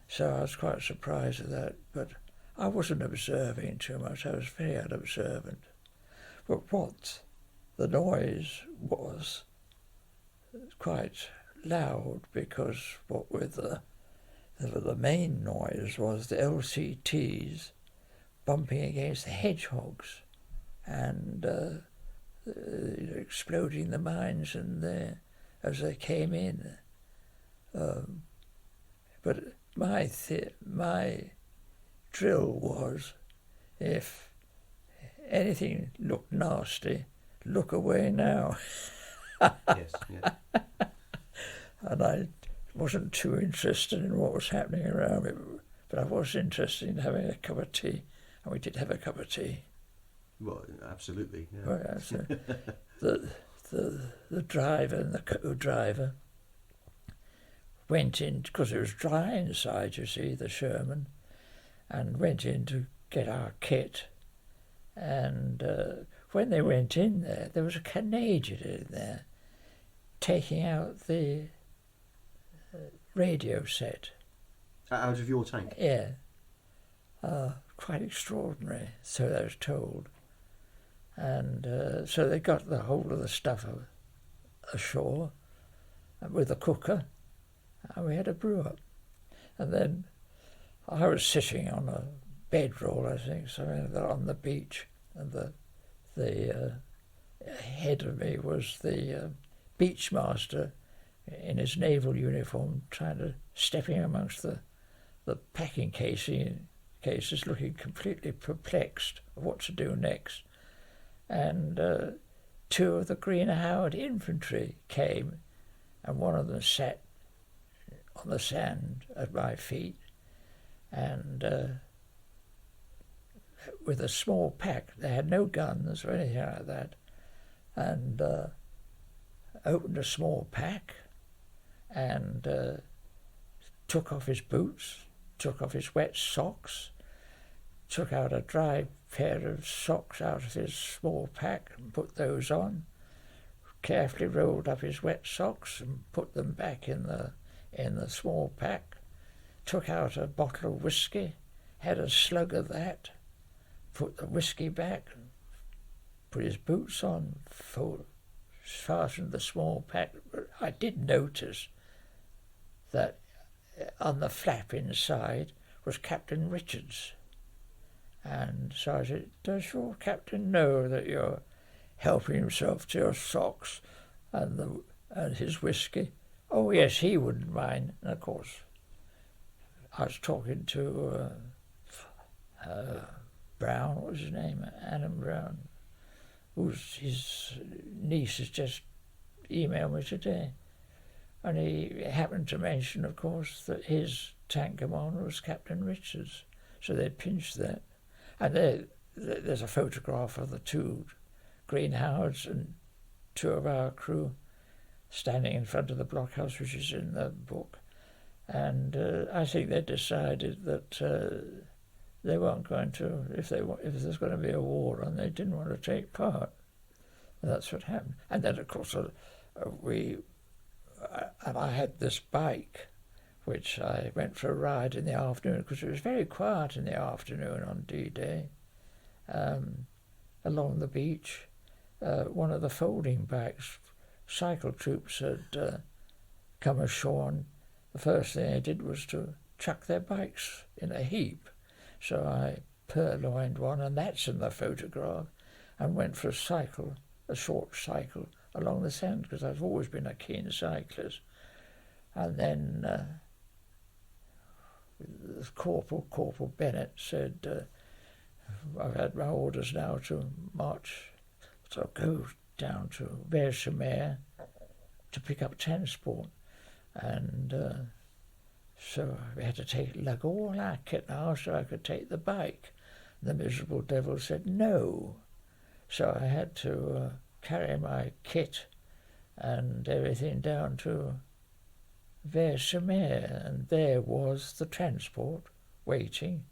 So I was quite surprised at that, but I wasn't observing too much. I was very unobservant. But what the noise was quite loud, because what with the main noise was the LCTs bumping against the hedgehogs and exploding the mines in there as they came in. But my drill was, if anything looked nasty, look away now. Yes, yeah. And I wasn't too interested in what was happening around me, but I was interested in having a cup of tea, and we did have a cup of tea. Well, absolutely. Yeah. Well, yeah, so the driver and the co-driver went in, because it was dry inside, you see, the Sherman, and went in to get our kit. And when they went in there was a Canadian in there taking out the radio set. Out of your tank? Yeah. Quite extraordinary, so I was told. And so they got the whole of the stuff ashore with a cooker, and we had a brew up. And then I was sitting on a bedroll, I think, something like that, on the beach, and the ahead of me was the beach master in his naval uniform, trying to step in amongst the packing cases, looking completely perplexed of what to do next. And two of the Green Howard infantry came, and one of them sat on the sand at my feet, and with a small pack. They had no guns or anything like that, and opened a small pack and took off his boots, took off his wet socks, took out a dry pair of socks out of his small pack and put those on, carefully rolled up his wet socks and put them back in the small pack, took out a bottle of whiskey, had a slug of that, put the whiskey back, put his boots on, fastened the small pack. I did notice that on the flap inside was Captain Richards. And so I said, "Does your captain know that you're helping himself to your socks and his whiskey?" "Oh yes, he wouldn't mind." And of course, I was talking to Brown, what was his name? Adam Brown, his niece has just emailed me today. And he happened to mention, of course, that his tank commander was Captain Richards. So they pinched that. And there's a photograph of the two Green Howards and two of our crew standing in front of the blockhouse, which is in the book. And I think they decided that they weren't going to, if there's going to be a war on, they didn't want to take part. And that's what happened. And then, of course, I had this bike, which I went for a ride in the afternoon, because it was very quiet in the afternoon on D-Day, along the beach. One of the folding bikes, cycle troops had come ashore, and the first thing they did was to chuck their bikes in a heap. So I purloined one, and that's in the photograph, and went for a short cycle along the sand, because I've always been a keen cyclist. And then Corporal Bennett said, "I've had my orders now to march, so go down to Vers-sur-Mer to pick up transport." And so we had to lug all our kit now so I could take the bike. The miserable devil said no. So I had to carry my kit and everything down to Vers-sur-Mer, and there was the transport waiting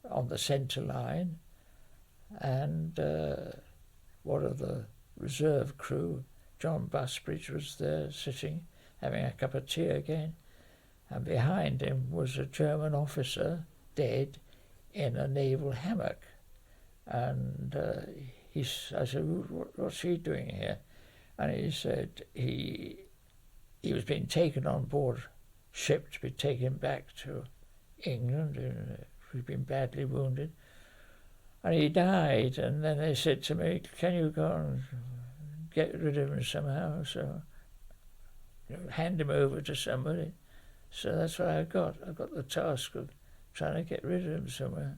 on the centre line, and one of the reserve crew, John Busbridge, was there sitting having a cup of tea again, and behind him was a German officer dead in a naval hammock. And I said, "What's he doing here?" And he said he was being taken on board ship to be taken back to England. He'd been badly wounded, and he died. And then they said to me, "Can you go and get rid of him somehow?" So hand him over to somebody. So that's what I got. I got the task of trying to get rid of him somewhere.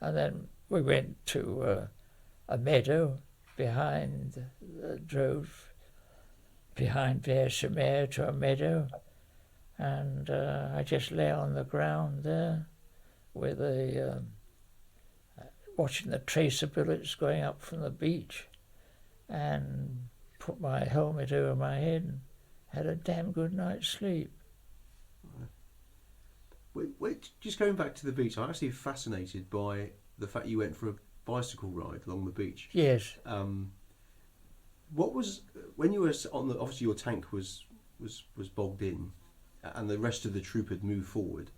And then we went to a meadow drove behind Vers-sur-Mer to a meadow, and I just lay on the ground there with watching the tracer bullets going up from the beach, and put my helmet over my head and had a damn good night's sleep. Wait, just going back to the beach, I'm actually fascinated by the fact you went for a bicycle ride along the beach. Yes. What was, when you were on the, obviously your tank was bogged in, and the rest of the troop had moved forward.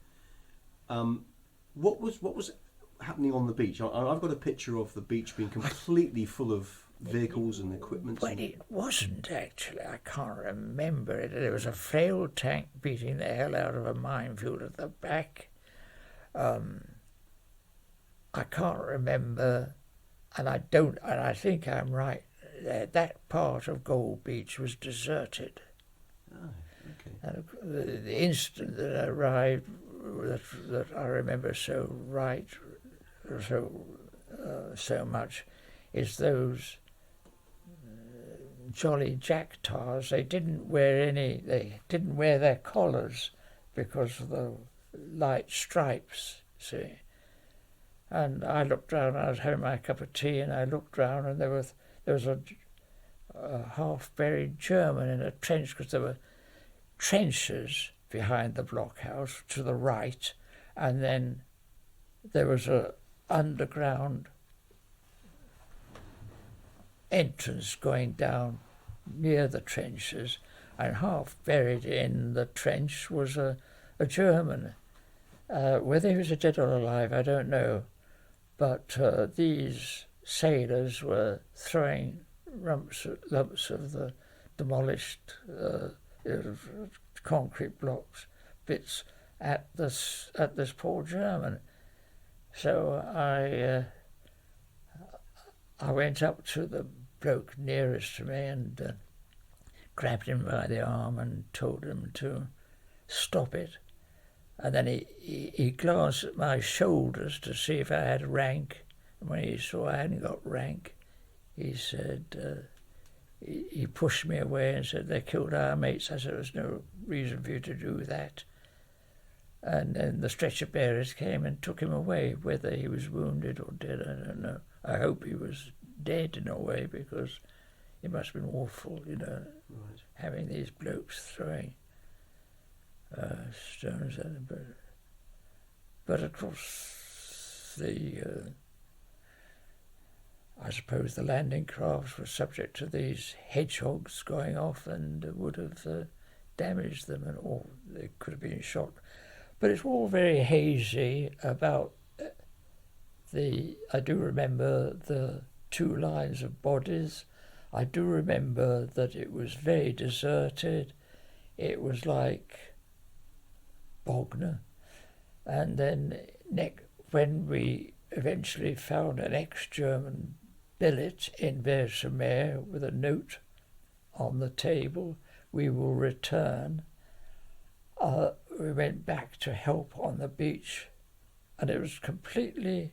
What was happening on the beach? I've got a picture of the beach being completely full of vehicles and equipment. But it wasn't actually. I can't remember it. There was a frail tank beating the hell out of a minefield at the back. I can't remember, and I think I'm right that part of Gold Beach was deserted. Oh, okay. And the instant that I arrived, that I remember so much, is those jolly jack tars. They didn't wear their collars because of the light stripes. See, and I looked round. I was having my cup of tea, and I looked round, and there was a half-buried German in a trench, because there were trenches behind the blockhouse to the right, and then there was a underground entrance going down near the trenches, and half buried in the trench was a German. Whether he was dead or alive, I don't know, but these sailors were throwing lumps of the demolished concrete blocks, bits at this poor German. So I went up to the bloke nearest to me and grabbed him by the arm and told him to stop it. And then he glanced at my shoulders to see if I had rank. And when he saw I hadn't got rank, he said, he pushed me away and said, "They killed our mates." I said, "There's no reason for you to do that." And then the stretcher bearers came and took him away. Whether he was wounded or dead, I don't know. I hope he was dead in a way, because it must have been awful, Right. having these blokes throwing stones at him. But of course, I suppose the landing crafts were subject to these hedgehogs going off and would have damaged them, or they could have been shot. But it's all very hazy about I do remember the 2 lines of bodies. I do remember that it was very deserted. It was like Bosnia. And then when we eventually found an ex-German billet in Versailles with a note on the table, "We will return," we went back to help on the beach, and it was completely,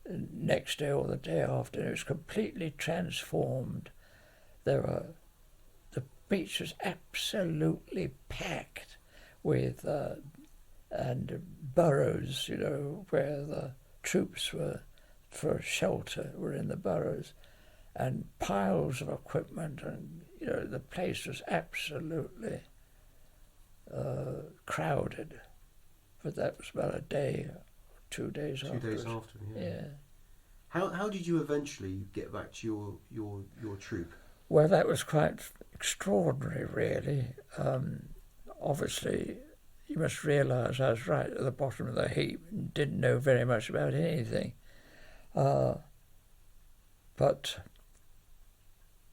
next day or the day after, it was completely transformed. The beach was absolutely packed with and burrows, where the troops were for shelter, were in the burrows, and piles of equipment, and the place was absolutely crowded. But that was about a day, 2 days after. 2 days after, yeah. Yeah. How did you eventually get back to your troop? Well, that was quite extraordinary, really. Obviously, you must realise I was right at the bottom of the heap and didn't know very much about anything. But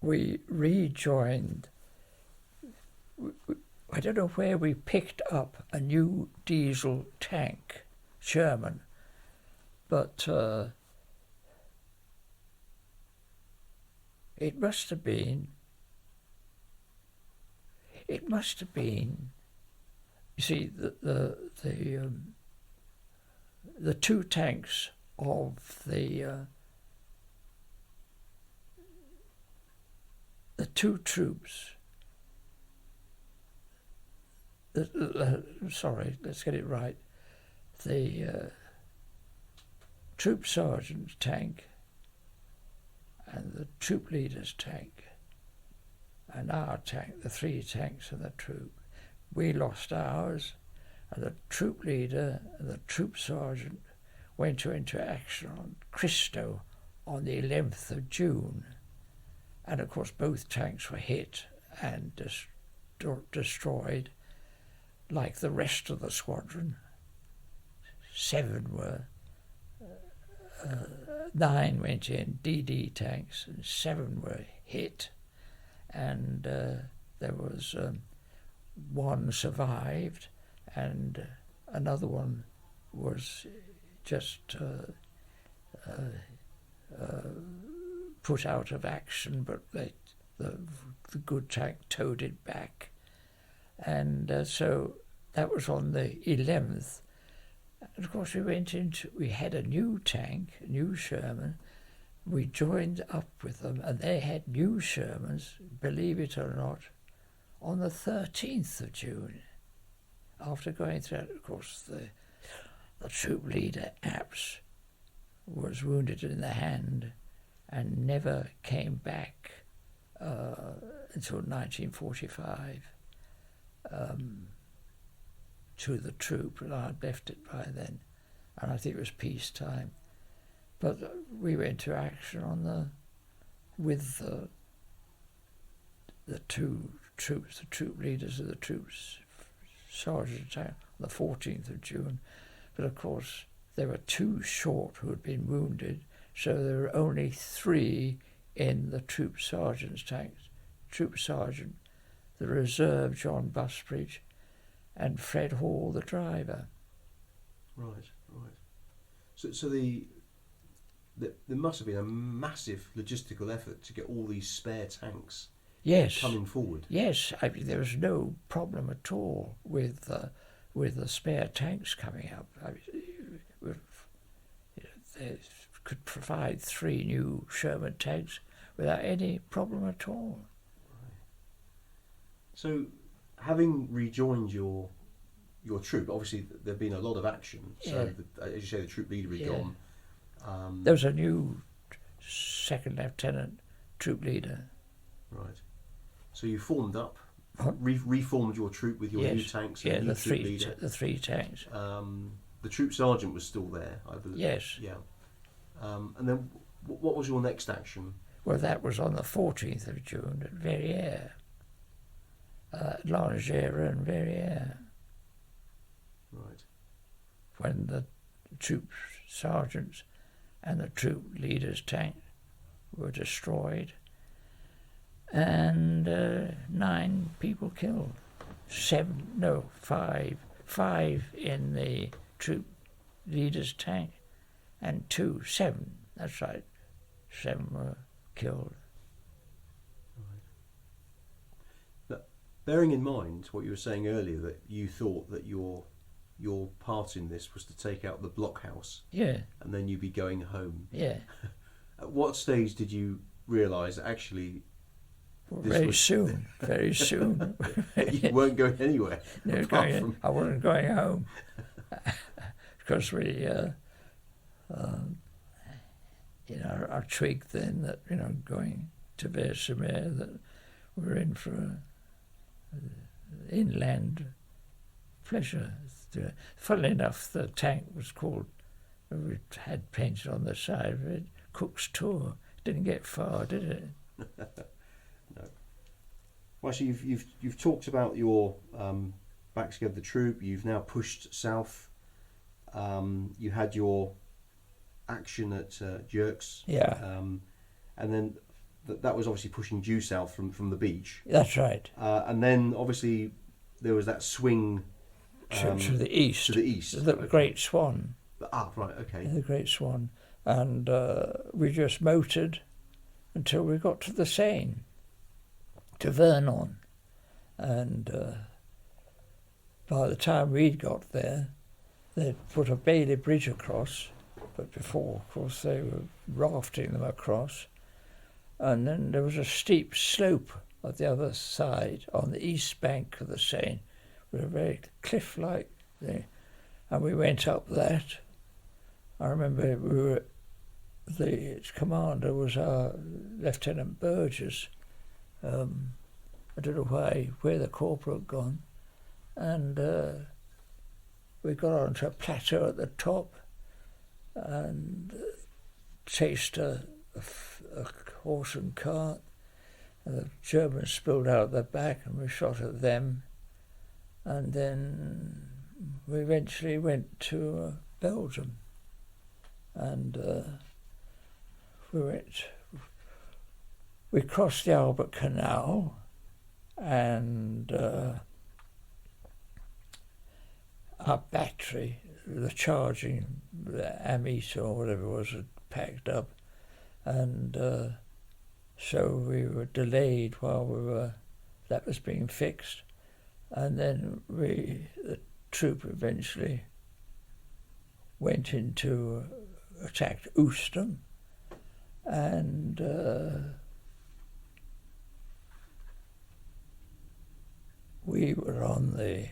we rejoined. I don't know where we picked up a new diesel tank, Sherman, but it must have been. You see, the 2 tanks of the 2 troops. Sorry, let's get it right. The troop sergeant's tank and the troop leader's tank and our tank, the 3 tanks of the troop. We lost ours, and the troop leader and the troop sergeant went into action on Cristo on the 11th of June. And of course both tanks were hit and destroyed, like the rest of the squadron. 7 were, 9 went in, DD tanks, and 7 were hit. And there was 1 survived, and another one was just put out of action, but the good tank towed it back. And so that was on the 11th. And of course we had a new tank, a new Sherman. We joined up with them, and they had new Shermans, believe it or not, on the 13th of June. After going through that, of course, the troop leader, Apps, was wounded in the hand and never came back until 1945 to the troop, and I'd left it by then, and I think it was peacetime. But we went to action with the two troops, the troop leaders of the troops, sergeants, on the 14th of June. But of course, there were 2 short who had been wounded, so there were only 3 in the troop sergeant's tanks. Troop sergeant, the reserve John Busbridge, and Fred Hall, the driver. Right. So there must have been a massive logistical effort to get all these spare tanks coming forward. Yes, there was no problem at all with the spare tanks coming up. They could provide 3 new Sherman tanks without any problem at all. Right. So, having rejoined your troop, obviously there'd been a lot of action. So, as you say, the troop leader had gone. There was a new second lieutenant troop leader. Right. So you formed up, reformed your troop with your new tanks and new troop leader. The 3 tanks. The troop sergeant was still there, I believe. Yes. Yeah. And then what was your next action? Well, that was on the 14th of June at Verrières. Langères and Verrières. Right. When the troop sergeants and the troop leader's tank were destroyed, and 9 people killed. 5 in the troop leader's tank, and 7. That's right, 7 were killed. Right. Now, bearing in mind what you were saying earlier, that you thought that your part in this was to take out the blockhouse, and then you'd be going home. At what stage did you realise that actually? Very soon. You weren't going anywhere. I wasn't going home because we, I twigged then that going to Versailles that we're in for an inland pleasure. Funnily enough, the tank was called. We had painted on the side of it, Cook's Tour. Didn't get far, did it? No. Well, so you've talked about your back together the troop. You've now pushed south. You had your action at Jerks. And then that was obviously pushing due south from the beach. That's right. And then obviously there was that swing to the east. The Great Swan. Right. Okay. The Great Swan, and we just motored until we got to the Seine, to Vernon, and by the time we'd got there, they'd put a Bailey Bridge across, but before, of course, they were rafting them across, and then there was a steep slope at the other side on the east bank of the Seine, with a very cliff-like thing, and we went up that. I remember the commander was our Lieutenant Burgess. I don't know where the corporal had gone, and we got onto a plateau at the top and chased a horse and cart. And the Germans spilled out the back and we shot at them, and then we eventually went to Belgium, and we crossed the Albert Canal, and our battery, the charging, the ammeter or whatever it was, had packed up, and So we were delayed while that was being fixed, and then the troop eventually went into attacked Ouston, and we were on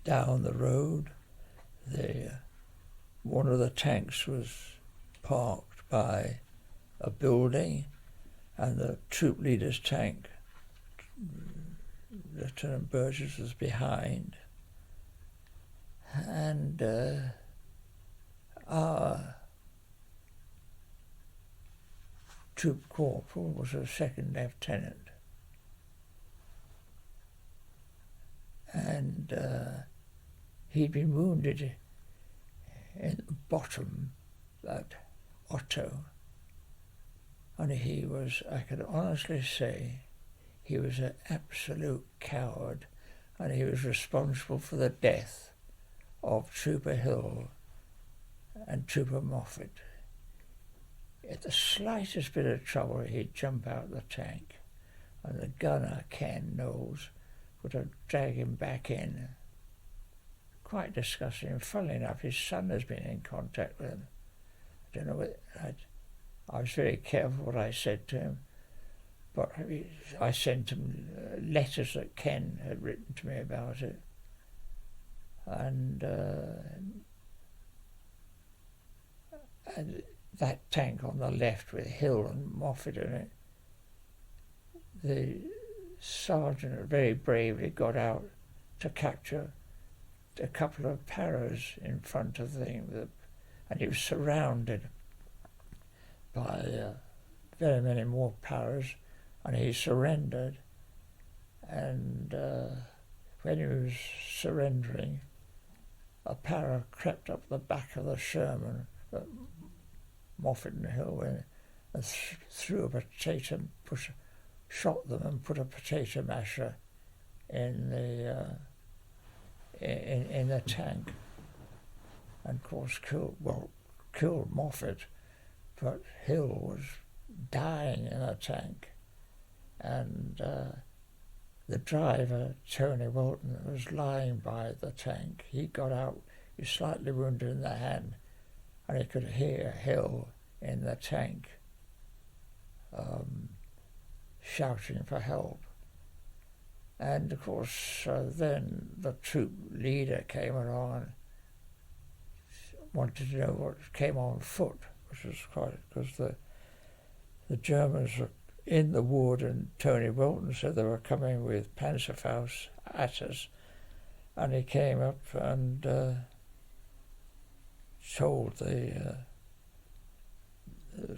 down the road. One of the tanks was parked by a building, and the troop leader's tank, Lieutenant Burgess, was behind. And our troop corporal was a second lieutenant. And he'd been wounded in the bottom at Otto. And he was, I can honestly say, he was an absolute coward, and he was responsible for the death of Trooper Hill and Trooper Moffat. At the slightest bit of trouble, he'd jump out the tank, and the gunner, Ken Knowles, would have dragged him back in. Quite disgusting. And funnily enough, his son has been in contact with him. I don't know what I was very careful what I said to him, but I sent him letters that Ken had written to me about it. And that tank on the left with Hill and Moffat in it, the sergeant very bravely got out to capture a couple of paras in front of the thing, and he was surrounded by very many more paras, and he surrendered. And when he was surrendering, a para crept up the back of the Sherman that Moffat and Hill went, and threw a potato, shot them and put a potato masher in the tank, and of course killed Moffat, but Hill was dying in a tank, and the driver, Tony Walton, was lying by the tank. He got out, he was slightly wounded in the hand, and he could hear Hill in the tank shouting for help. And of course then the troop leader came along and wanted to know what came on foot, which was quite, because the Germans were in the wood, and Tony Wilton said they were coming with Panzerfaust at us, and he came up and told the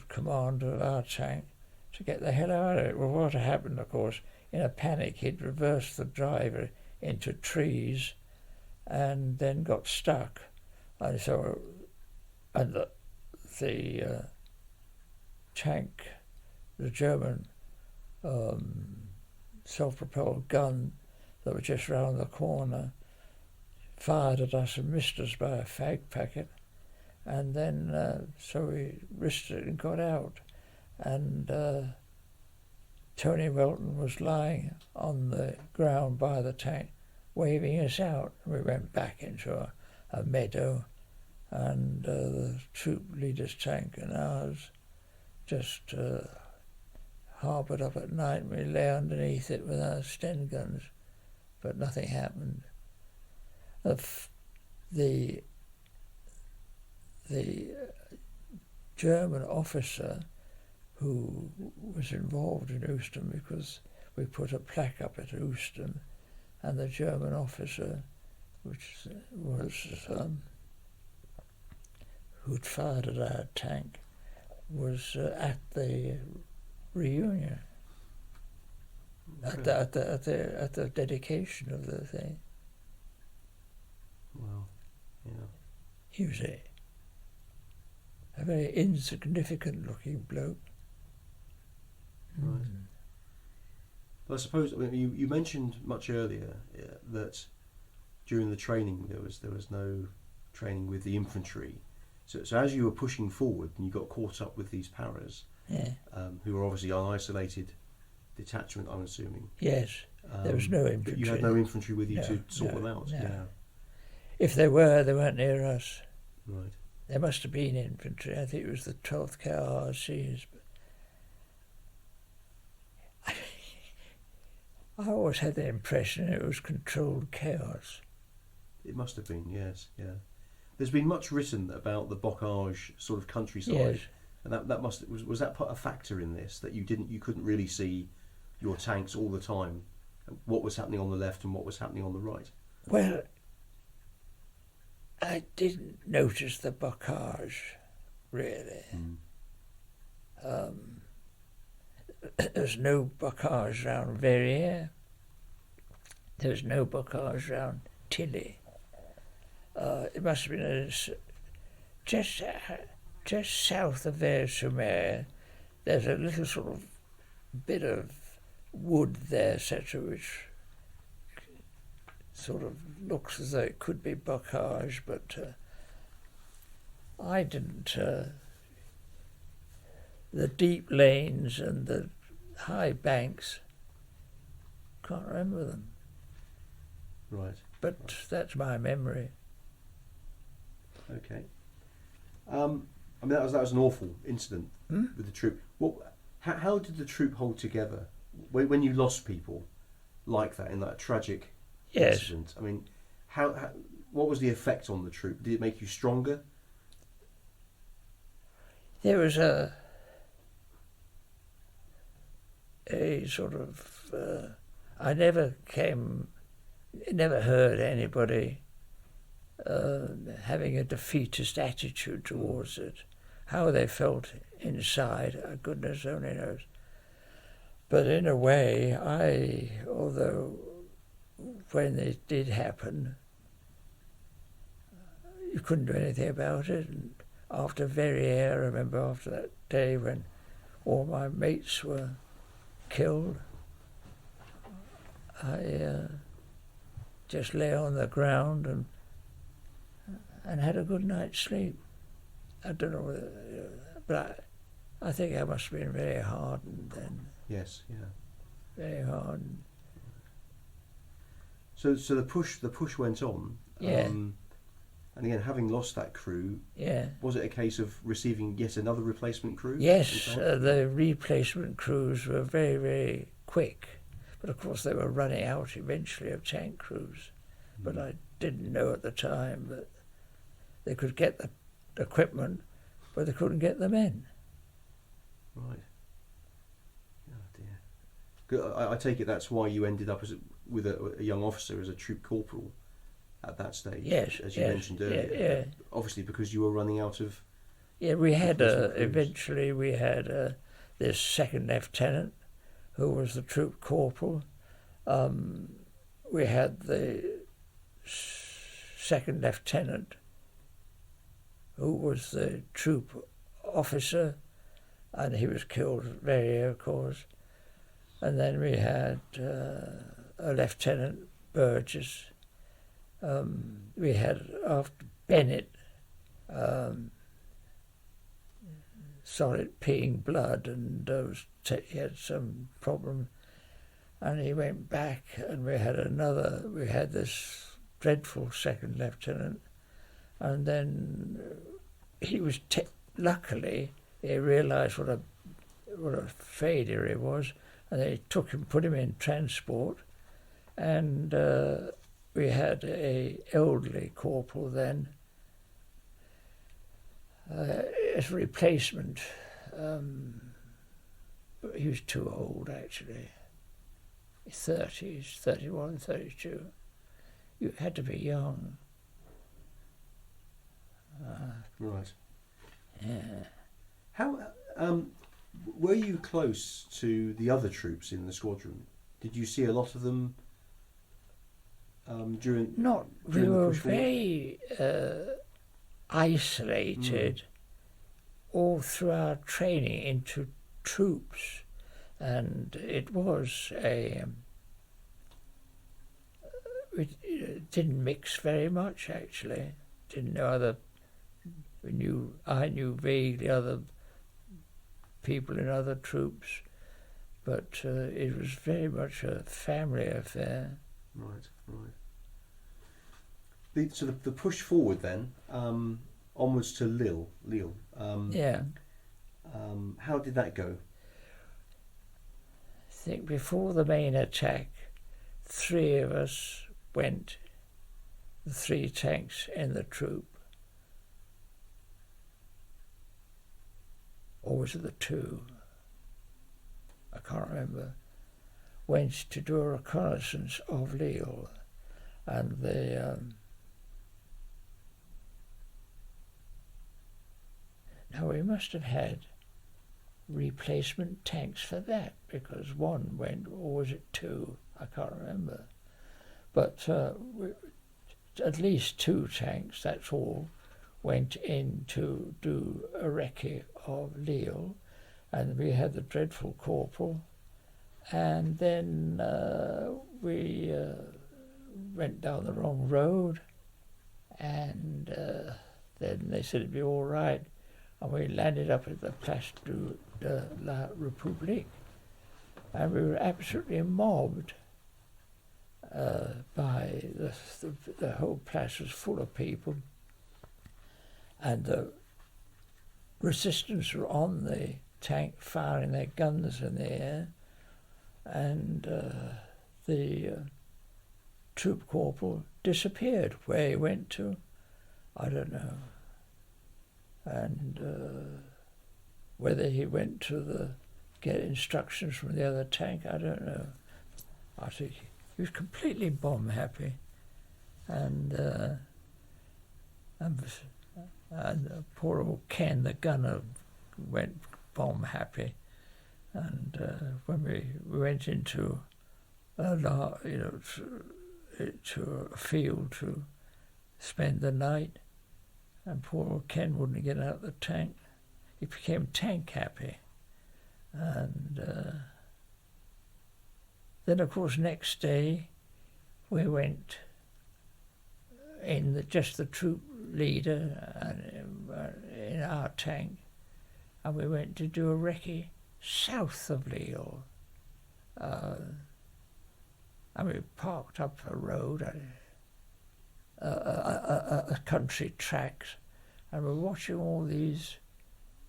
commander of our tank to get the hell out of it. Well, what had happened, of course, in a panic, he'd reversed the driver into trees and then got stuck. And so, and the tank, the German self-propelled gun that was just round the corner, fired at us and missed us by a fag packet. And then, so we risked it and got out. And Tony Welton was lying on the ground by the tank, waving us out. We went back into a meadow, and the troop leader's tank and ours just harboured up at night. We lay underneath it with our Sten guns, but nothing happened. The German officer who was involved in Ouston, because we put a plaque up at Ouston, and the German officer, which was who'd fired at our tank, was at the reunion, okay. at the dedication of the thing. Wow, yeah. He was a very insignificant-looking bloke. Right. But I suppose, I mean, you mentioned much earlier that during the training there was no training with the infantry. So as you were pushing forward and you got caught up with these paras, Yeah. Who were obviously an isolated detachment, I'm assuming. Yes. There was no But infantry. you had no infantry with you No, to sort no, them out. no. Yeah. If they weren't near us. Right. There must have been infantry. I think it was the 12th KRCs. But I always had the impression it was controlled chaos. It must have been, yes, yeah. There's been much written about the bocage sort of countryside, Yes. and that was that a factor in this, that you couldn't really see your tanks all the time, what was happening on the left and what was happening on the right. Well, I didn't notice the bocage, really. There's no bocage round Verrières. There's no bocage round Tilly. It must have been just south of Vers-sur-Mer. There's a little sort of bit of wood there, etc., which sort of looks as though it could be bocage, but I didn't. The deep lanes and the high banks, can't remember them. Right. But that's my memory. Okay. I mean, that was an awful incident with the troop. How did the troop hold together when you lost people like that in that tragic incident? I mean, what was the effect on the troop? Did it make you stronger? There was a sort of I never heard anybody having a defeatist attitude towards it. How they felt inside, goodness only knows. But in a way, although when it did happen, you couldn't do anything about it. And after Verrières, I remember after that day when all my mates were killed, I just lay on the ground and had a good night's sleep. I don't know whether, but I think I must have been very hardened then. Yes, yeah. Very hardened. So the push went on. Yeah. And again, having lost that crew, Yeah. was it a case of receiving yet another replacement crew? Yes, the replacement crews were very, very quick. But of course they were running out eventually of tank crews. But I didn't know at the time that they could get the equipment, but they couldn't get the men. Right. Oh dear. I take it that's why you ended up with a young officer as a troop corporal at that stage. Yes, as you mentioned earlier. Yeah. Obviously, because you were running out of. Yeah, we had eventually we had this second lieutenant who was the troop corporal. We had the second lieutenant who was the troop officer, and he was killed at Verrières, of course. And then we had a Lieutenant Burgess. We had, after Bennett, started peeing blood, and he had some problem. And he went back, and we had this dreadful second lieutenant. And then he was, luckily, he realised what a failure he was, and they took him, put him in transport, and we had a elderly corporal then as replacement. But he was too old, actually. 30s, 31, 32. You had to be young. Right. Yeah. How were you close to the other troops in the squadron? Did you see a lot of them during? Not. We during the were push forward? very isolated all through our training into troops, and it was we didn't mix very much, actually. Didn't know other. I knew vaguely other people in other troops, but it was very much a family affair. Right. So the push forward then, onwards to Lille. Yeah. How did that go? I think before the main attack, 3 of us went, the 3 tanks in the troop. Or was it the 2? I can't remember. Went to do a reconnaissance of Lille, and now we must have had replacement tanks for that, because 1 went, or was it 2? I can't remember. But at least 2 tanks, that's all, went in to do a recce of Lille, and we had the dreadful corporal, and then we went down the wrong road, and then they said it'd be all right, and we landed up at the Place de la République, and we were absolutely mobbed by the whole place was full of people, and the resistance were on the tank firing their guns in the air, and the troop corporal disappeared. Where he went to, I don't know. And whether he went to get instructions from the other tank, I don't know. I think he was completely bomb happy, and poor old Ken, the gunner, went bomb happy. And when we went into to a field to spend the night, and poor old Ken wouldn't get out of the tank. He became tank happy. And then, of course, next day we went in just the troop leader in our tank, and we went to do a recce south of Lille. And we parked up a road, a country tracks, and we're watching all these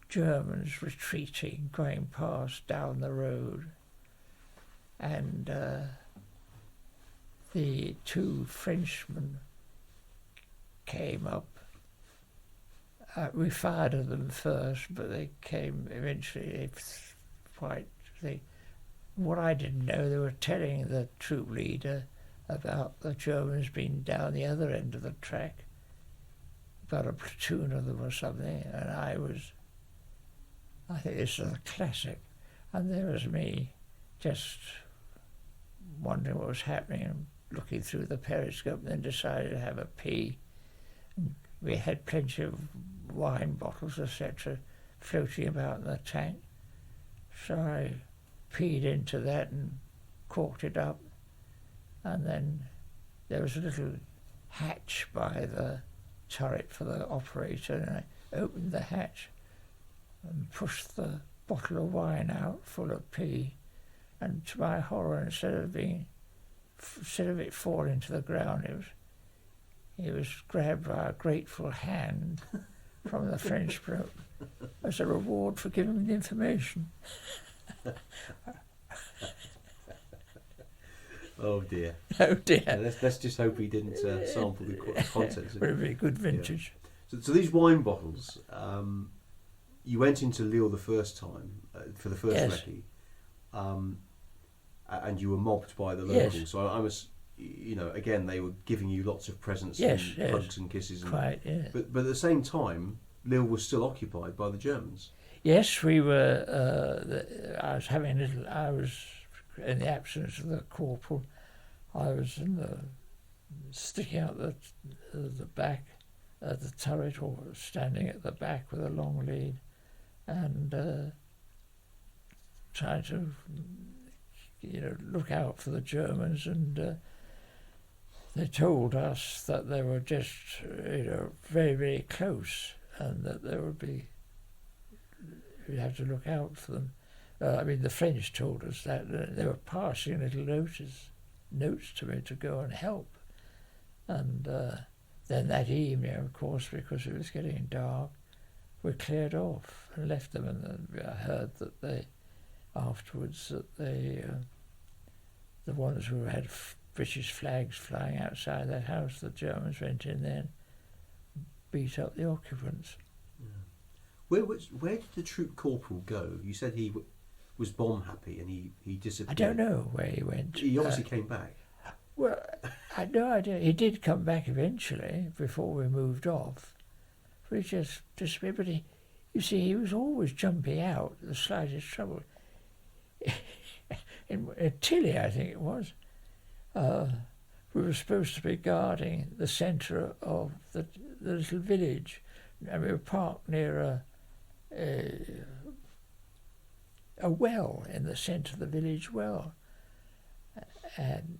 Germans retreating, going past down the road. And the 2 Frenchmen came up. We fired at them first, but they came eventually. What I didn't know, they were telling the troop leader about the Germans being down the other end of the track, about a platoon of them or something, and I think this is a classic, and there was me just wondering what was happening and looking through the periscope, and then decided to have a pee. And we had plenty of wine bottles, etc., floating about in the tank, so I peed into that and corked it up, and then there was a little hatch by the turret for the operator, and I opened the hatch and pushed the bottle of wine out full of pee, and to my horror, instead of it falling to the ground, it was grabbed by a grateful hand from the French bloke as a reward for giving me the information. Oh dear. Oh dear. Yeah, let's just hope he didn't sample the contents. Would have been a good vintage. Yeah. So these wine bottles, you went into Lille the first time for the first recce, and you were mobbed by the locals. Yes. So I was, again, they were giving you lots of presents Yes, and hugs and kisses. Quite, yes. But at the same time, Lille was still occupied by the Germans. Yes, we were. I was in the absence of the corporal. I was sticking out the back of the turret, or standing at the back with a long lead, and trying to, look out for the Germans. And they told us that they were just, very, very close, and that there would be we had to look out for them. I mean, the French told us that they were passing little notes to me to go and help. And then that evening, of course, because it was getting dark, we cleared off and left them. And then I heard that afterwards, the ones who had British flags flying outside their house, the Germans went in there and beat up the occupants. Yeah. Where did the troop corporal go? You said he was bomb happy and he disappeared. I don't know where he went. He obviously came back. Well, I had no idea. He did come back eventually before we moved off. But he just disappeared. But you see, he was always jumping out the slightest trouble. in Tilly, I think it was, we were supposed to be guarding the centre of the little village, and we were parked near a well in the centre of the village well, and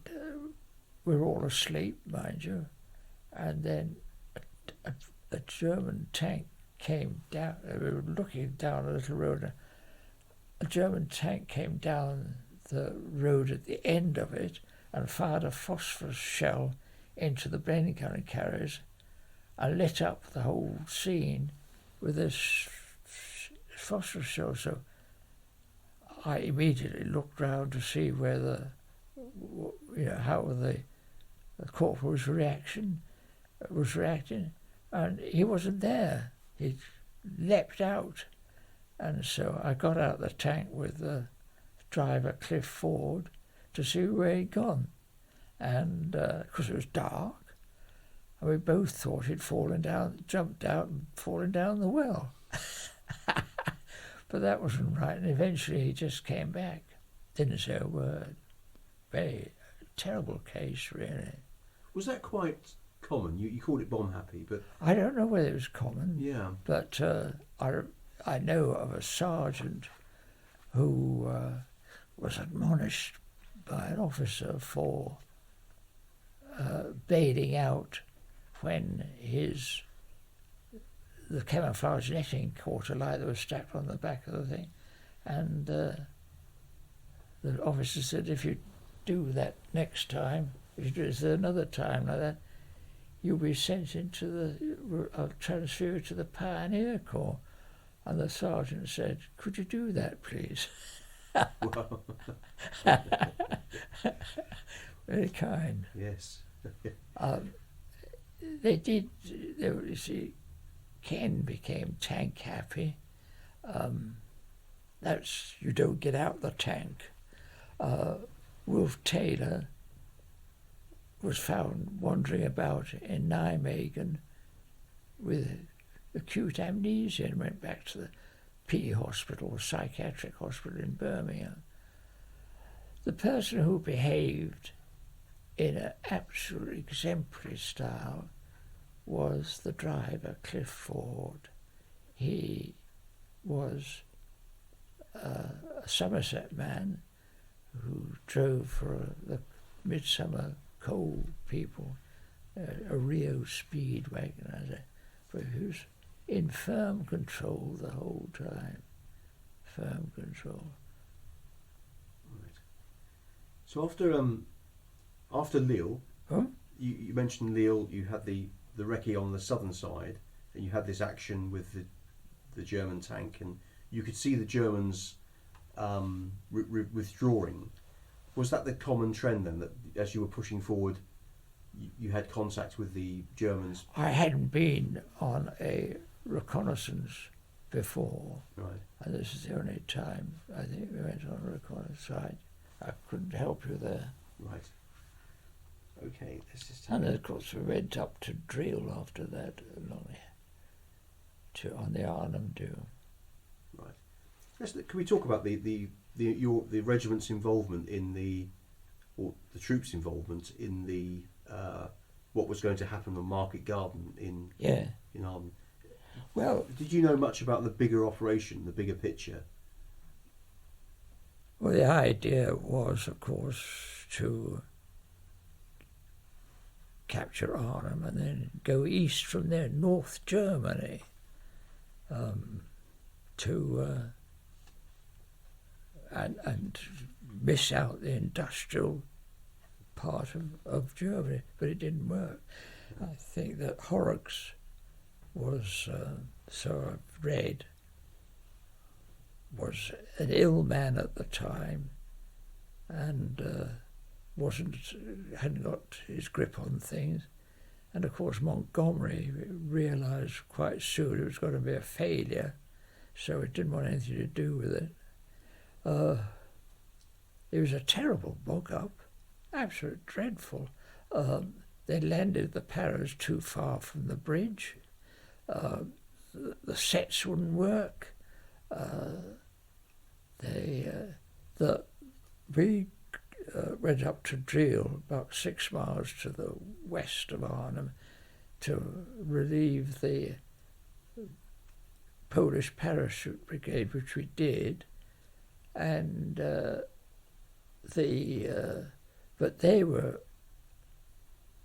we were all asleep, mind you, and then a German tank came down. We were looking down a little road. A German tank came down the road at the end of it and fired a phosphorus shell into the Bren gun carriers and lit up the whole scene with this phosphorus shell. So I immediately looked round to see where how the corporal was reacting, and he wasn't there. He'd leapt out. And so I got out the tank with the driver, Cliff Ford, to see where he'd gone. And because it was dark, and we both thought he'd jumped out and fallen down the well. But that wasn't right. And eventually he just came back. Didn't say a word. Very terrible case, really. Was that quite common? You called it bomb happy, but I don't know whether it was common. Yeah. But I know of a sergeant who was admonished by an officer for bailing out when the camouflage netting caught a light that was strapped on the back of the thing, and the officer said, if you do that next time, if you do it another time like that, you'll be sent into I'll transfer you to the Pioneer Corps. And the sergeant said, could you do that, please? Very kind. Yes. You see, Ken became tank happy. That's, you don't get out the tank. Wolf Taylor was found wandering about in Nijmegen with acute amnesia and went back to the P hospital, psychiatric hospital in Birmingham. The person who behaved in an absolutely exemplary style was the driver, Cliff Ford. He was a Somerset man who drove for the Midsummer Coal people, a Rio speed wagon, but he was in firm control the whole time. Firm control. Right. So after Lille, you mentioned Lille. You had the recce on the southern side, and you had this action with the German tank, and you could see the Germans withdrawing. Was that the common trend then, that as you were pushing forward, you had contact with the Germans? I hadn't been on a reconnaissance before, right? And this is the only time I think we went on a reconnaissance, so I couldn't help you there. Right. Okay, this is. And then, of course, we went up to drill after that, on the Arnhem Dune. Right. Can we talk about the regiment's involvement or the troops' involvement in the what was going to happen on Market Garden in Arnhem? Well, did you know much about the bigger operation, the bigger picture? Well, the idea was, of course, to capture Arnhem and then go east from there, North Germany, to and miss out the industrial part of Germany, but it didn't work. I think that Horrocks was, so I've read, was an ill man at the time, and hadn't got his grip on things. And of course Montgomery realised quite soon it was going to be a failure, so it didn't want anything to do with it. It was a terrible bog-up, absolutely dreadful. They landed the Paras too far from the bridge. The sets wouldn't work. We went up to Driel, about 6 miles to the west of Arnhem, to relieve the Polish parachute brigade, which we did, and but they were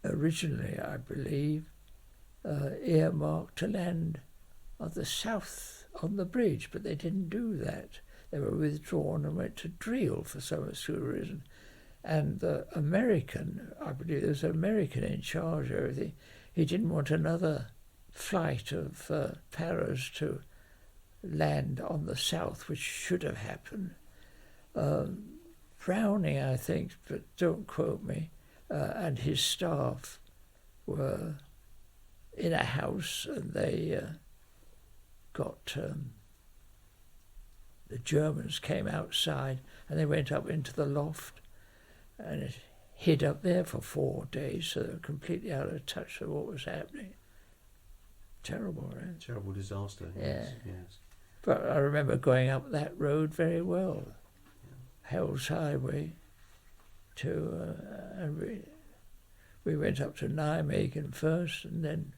originally, I believe, earmarked to land on the south on the bridge, but they didn't do that. They were withdrawn and went to Driel for some obscure reason. And the American, I believe there was an American in charge of everything, he didn't want another flight of Paras to land on the south, which should have happened. Browning, I think, but don't quote me, and his staff were in a house, and they got... the Germans came outside, and they went up into the loft, and it hid up there for 4 days, so they were completely out of touch with what was happening. Terrible, right? Terrible disaster. Yeah. Yes. But I remember going up that road very well, Hell's Highway, to, and we went up to Nijmegen first, and then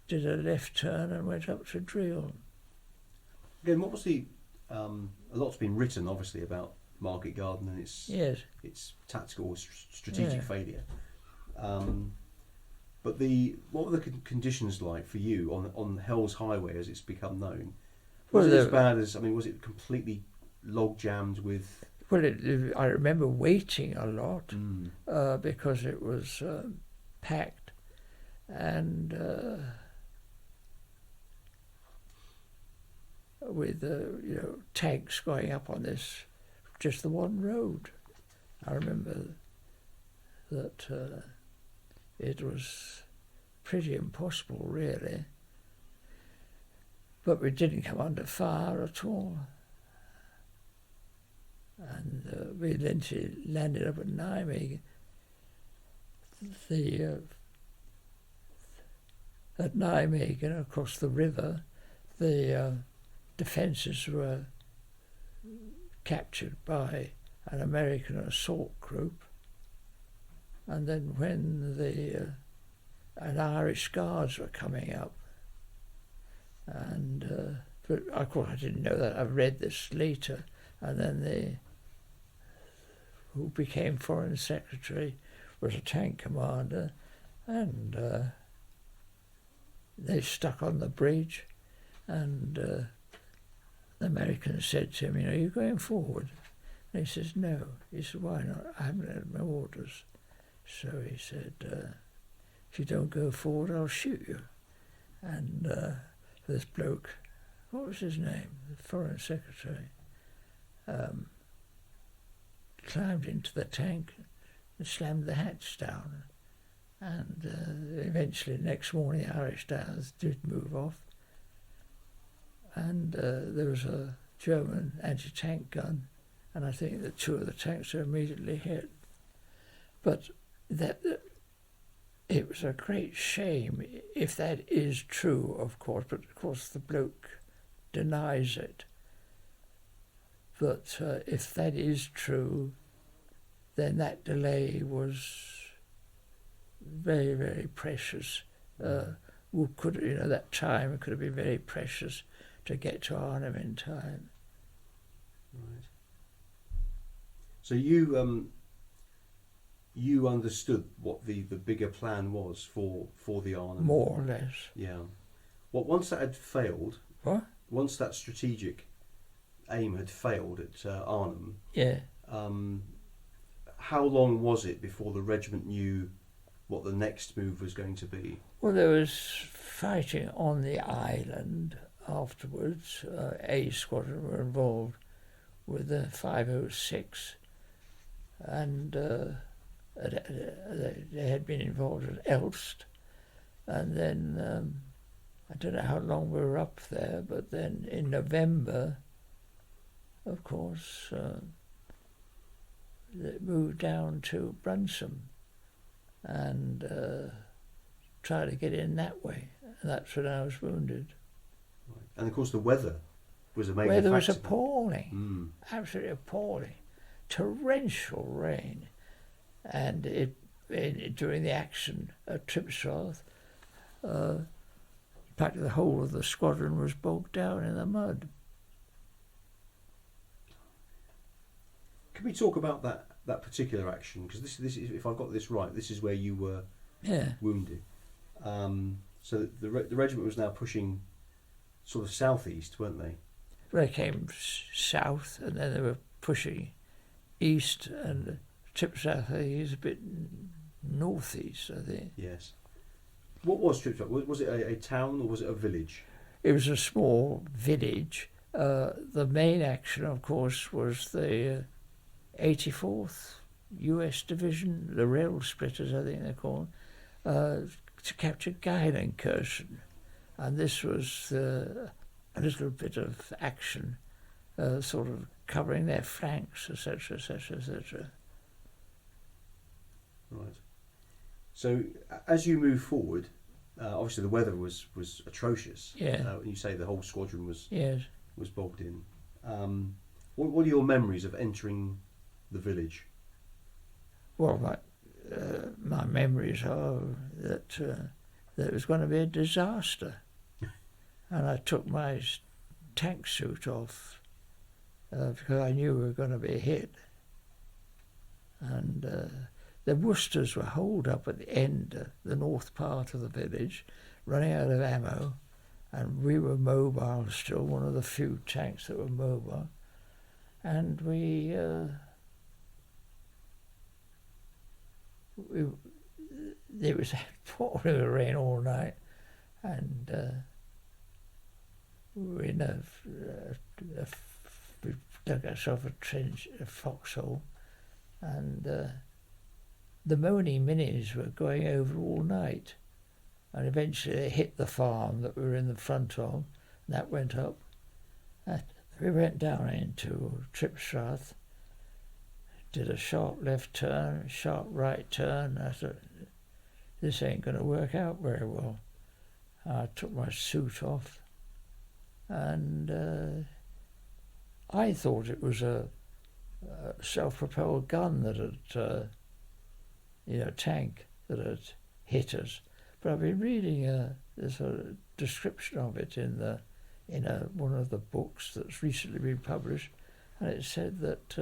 did a left turn and went up to Driel. Again, what was the... a lot's been written, obviously, about Market Garden and its tactical strategic failure. But what were the conditions like for you on Hell's Highway, as it's become known? Was it as bad as, was it completely log jammed with... Well, I remember waiting a lot because it was packed, and with tanks going up on this, just the one road. I remember that it was pretty impossible, really. But we didn't come under fire at all. And we eventually landed up at Nijmegen. At Nijmegen, across the river, the defences were captured by an American assault group, and then when an Irish Guards were coming up, and but of course I didn't know that. I've read this later, and then who became Foreign Secretary was a tank commander, and they stuck on the bridge, and the American said to him, "Are you going forward?" And he says, "No." He said, "Why not?" "I haven't had my orders." So he said, "If you don't go forward, I'll shoot you." And this bloke, what was his name? The Foreign Secretary, climbed into the tank and slammed the hatch down. And eventually, next morning, the Irish Guards did move off. And there was a German anti-tank gun, and I think that 2 of the tanks were immediately hit. But it was a great shame, if that is true, of course, but of course the bloke denies it. But if that is true, then that delay was very, very precious. That time could have been very precious to get to Arnhem in time. Right. So you understood what the bigger plan was for the Arnhem? More or less. Yeah. Well, once that had failed, what? Once that strategic aim had failed at Arnhem. Yeah. How long was it before the regiment knew what the next move was going to be? Well, there was fighting on the island afterwards. A squadron were involved with the 506, and they had been involved at Elst, and then I don't know how long we were up there, but then in November, of course, they moved down to Brunsum and tried to get in that way. And that's when I was wounded. Right. And of course the weather was a major Weather was factor. appalling, absolutely appalling. Torrential rain. And during the action at Tripsrath, practically the whole of the squadron was bogged down in the mud. Can we talk about that particular action? Because this is, if I've got this right, this is where you were wounded. So the regiment was now pushing sort of southeast, weren't they? They came south, and then they were pushing east, and Tripsrath, I think, is a bit northeast, I think. Yes. What was Tripsrath? Was it a town or was it a village? It was a small village. The main action, of course, was the 84th US Division, the rail splitters, I think they're called, to capture Geilenkirchen. And this was a little bit of action, sort of covering their flanks, etc., etc., etc. Right. So as you move forward, obviously the weather was atrocious. Yeah. You say the whole squadron was bogged in. What are your memories of entering the village? Well, my memories are that it was going to be a disaster. And I took my tank suit off because I knew we were going to be hit. And the Worcesters were holed up at the end, the north part of the village, running out of ammo. And we were mobile still, one of the few tanks that were mobile. And there was pouring rain all night, and we dug ourselves a trench, a foxhole, and the moaning minis were going over all night, and eventually they hit the farm that we were in the front of, and that went up. And we went down into Tripsrath, did a sharp left turn, sharp right turn. I thought, this ain't going to work out very well. I took my suit off, and I thought it was a self-propelled gun that had, tank that had hit us. But I've been reading there's a description of it in one of the books that's recently been published, and it said that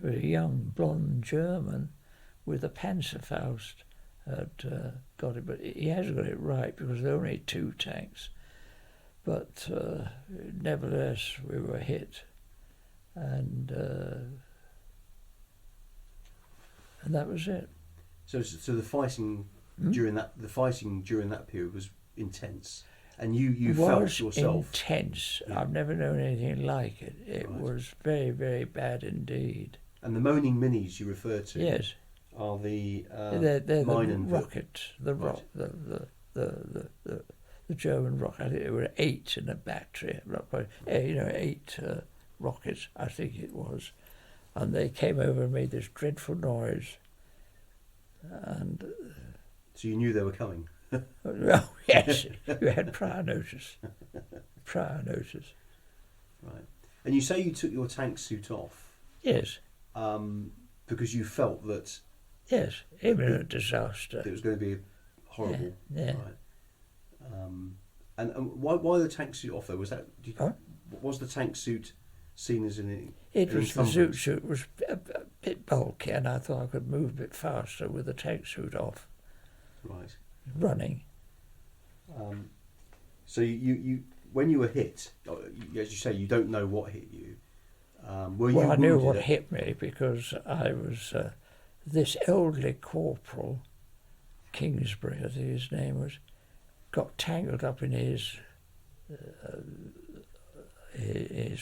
a young blonde German with a Panzerfaust had got it, but he hasn't got it right because there are only two tanks. But nevertheless, we were hit, and that was it. So the fighting during that period was intense, and you felt yourself intense. Yeah. I've never known anything like it. It Right. was very, very bad indeed. And the moaning minis you refer to, Yes, are the they're mine the and rocket, Right. the German rocket. I think there were 8 in a battery. 8 rockets, I think it was, and they came over and made this dreadful noise. And so you knew they were coming. well, yes, you had prior notice. Right. And you say you took your tank suit off Yes, because you felt that yes, imminent disaster. it was going to be horrible. Yeah. Right. And why the tank suit off though? Was that was the tank suit seen as an It was the encumbrance? suit was a bit bulky, and I thought I could move a bit faster with the tank suit off, Right. running. So you when you were hit, as you say, you don't know what hit you. Were you Well, I knew what wounded? hit me because I was this elderly corporal, Kingsbury, I think his name was, got tangled up in his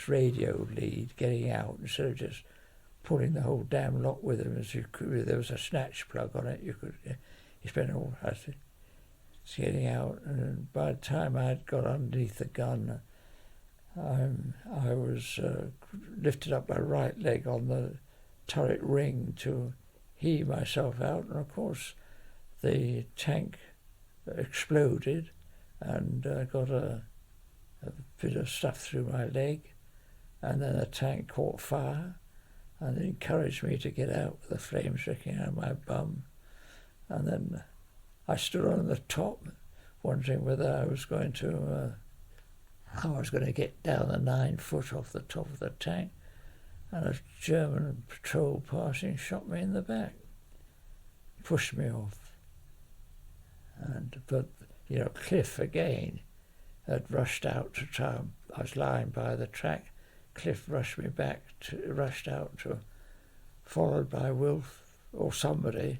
radio lead getting out instead of just pulling the whole damn lot with him as you could. There was a snatch plug on it. You could. He spent all getting out, and by the time I'd got underneath the gun, I was lifted up my right leg on the turret ring to heave myself out, and of course the tank exploded and got a bit of stuff through my leg, and then the tank caught fire and it encouraged me to get out with the flames sticking out of my bum. And then I stood on the top wondering whether I was going to how I was going to get down the 9 foot off the top of the tank, and a German patrol passing shot me in the back, pushed me off. But Cliff again had rushed out to try. I was lying by the track. Cliff rushed out to, followed by Wilf or somebody.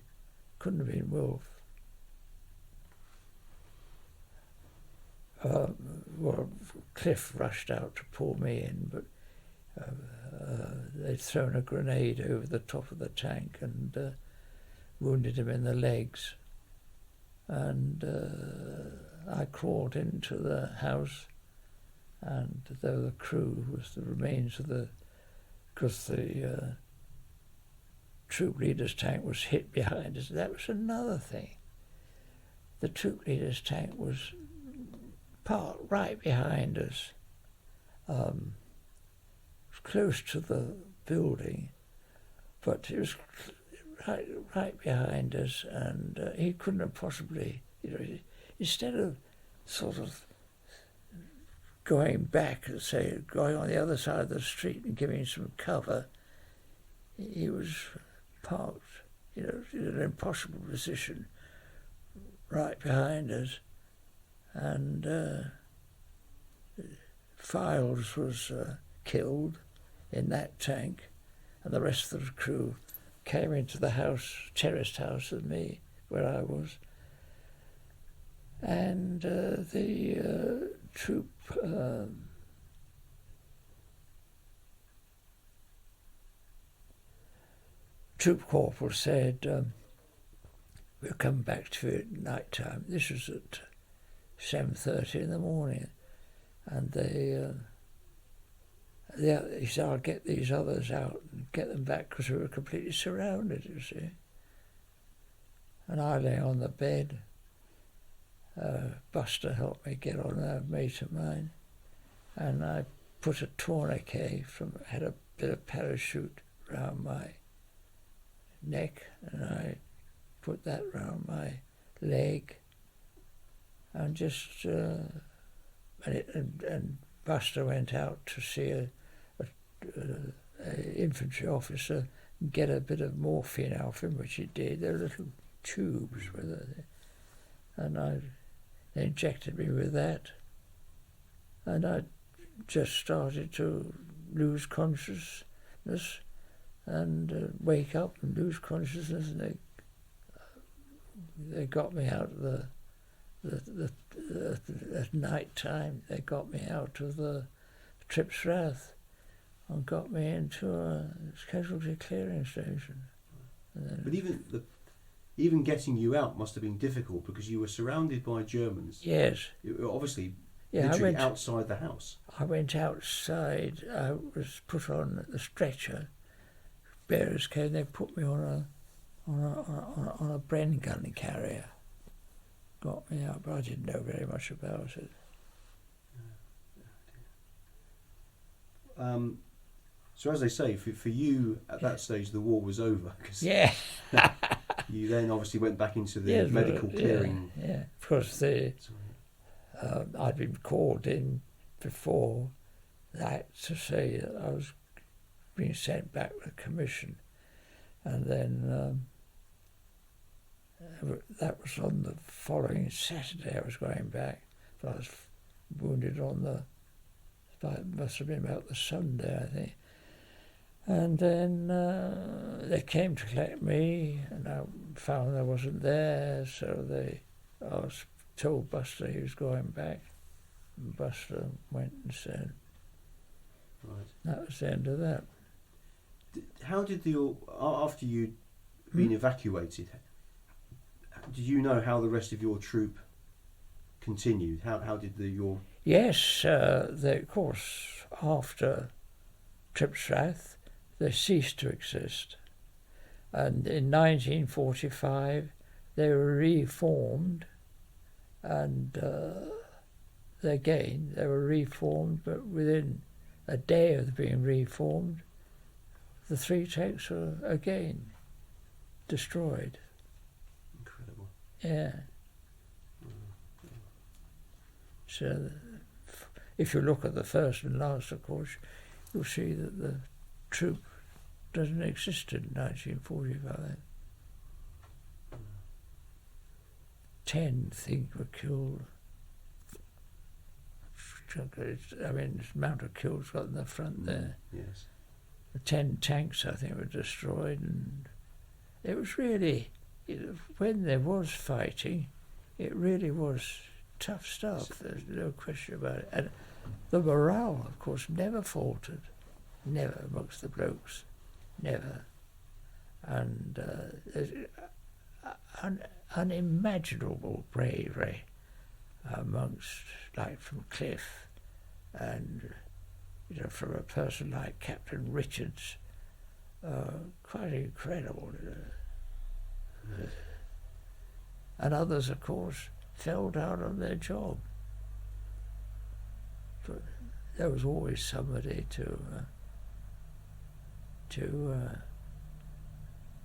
Couldn't have been Wilf. Well, Cliff rushed out to pull me in, but they'd thrown a grenade over the top of the tank and wounded him in the legs. And I crawled into the house, and though the crew was the remains of because the troop leader's tank was hit behind us. That was another thing. The troop leader's tank was parked right behind us, close to the building, but it was right behind us, and he couldn't have possibly, instead of sort of going back and say going on the other side of the street and giving some cover, he was parked, in an impossible position right behind us, and Files was killed in that tank, and the rest of the crew came into the house, terraced house with me, where I was, and the troop corporal said, we'll come back to it at night time. This was at 7:30 in the morning, and he said, I'll get these others out and get them back, because we were completely surrounded, you see. And I lay on the bed. Buster helped me get on, a mate of mine, and I put a tourniquet had a bit of parachute round my neck, and I put that round my leg, and just and Buster went out to see a infantry officer and get a bit of morphine out of him, which he did. There were little tubes with it, and they injected me with that, and I just started to lose consciousness and wake up and lose consciousness, and they got me out of at night time. They got me out of the Trips Rath and got me into a casualty clearing station. But even getting you out must have been difficult, because you were surrounded by Germans. Yes. You were obviously Yeah, literally outside the house. I went outside. I was put on the stretcher. Bearers came. They put me on a Bren gun carrier. Got me out, but I didn't know very much about it. So as they say, for you at that stage, the war was over, because Yeah. you then obviously went back into the medical clearing. Yeah, of course. I'd been called in before that to say that I was being sent back with a commission, and then that was on the following Saturday. I was going back, but I was wounded on it must have been about the Sunday, I think. And then they came to collect me, and I found I wasn't there, so I was told Buster he was going back. And Buster went and said, right. That was the end of that. How did after you'd been evacuated, did you know how the rest of your troop continued? How did your... Yes, of course, after Tripstrath, they ceased to exist. And in 1945, they were reformed, and they were reformed, but within a day of being reformed, the 3 tanks were again destroyed. Incredible. Yeah. So if you look at the first and last, of course, you'll see that the troop doesn't exist in 1945. 10, I think, were killed. I mean, the amount of kills got in the front there. Yes. 10 tanks, I think, were destroyed, and it was really, when there was fighting, it really was tough stuff. There's no question about it. And the morale, of course, never faltered, never amongst the blokes, never. And unimaginable bravery amongst, like from Cliff, and from a person like Captain Richards, quite incredible. And others, of course, fell down on their job. But there was always somebody to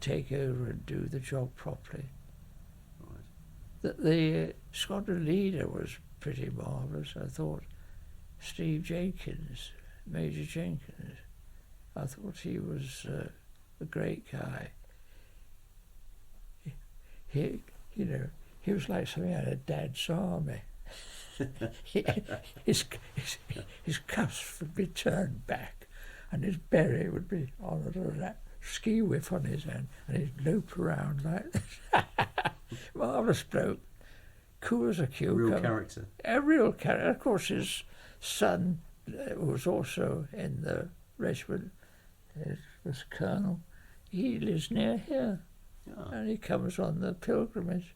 take over and do the job properly. Right. The squadron leader was pretty marvellous. I thought Steve Jenkins, Major Jenkins, I thought he was a great guy. He was like something out of Dad's army. His cuffs would be turned back, and his beret would be on a ski whip on his hand, and he'd loop around like this. Marvellous bloke, cool as a cucumber. Real character. A real character. Of course, his son was also in the regiment, was colonel. He lives near here, and he comes on the pilgrimage.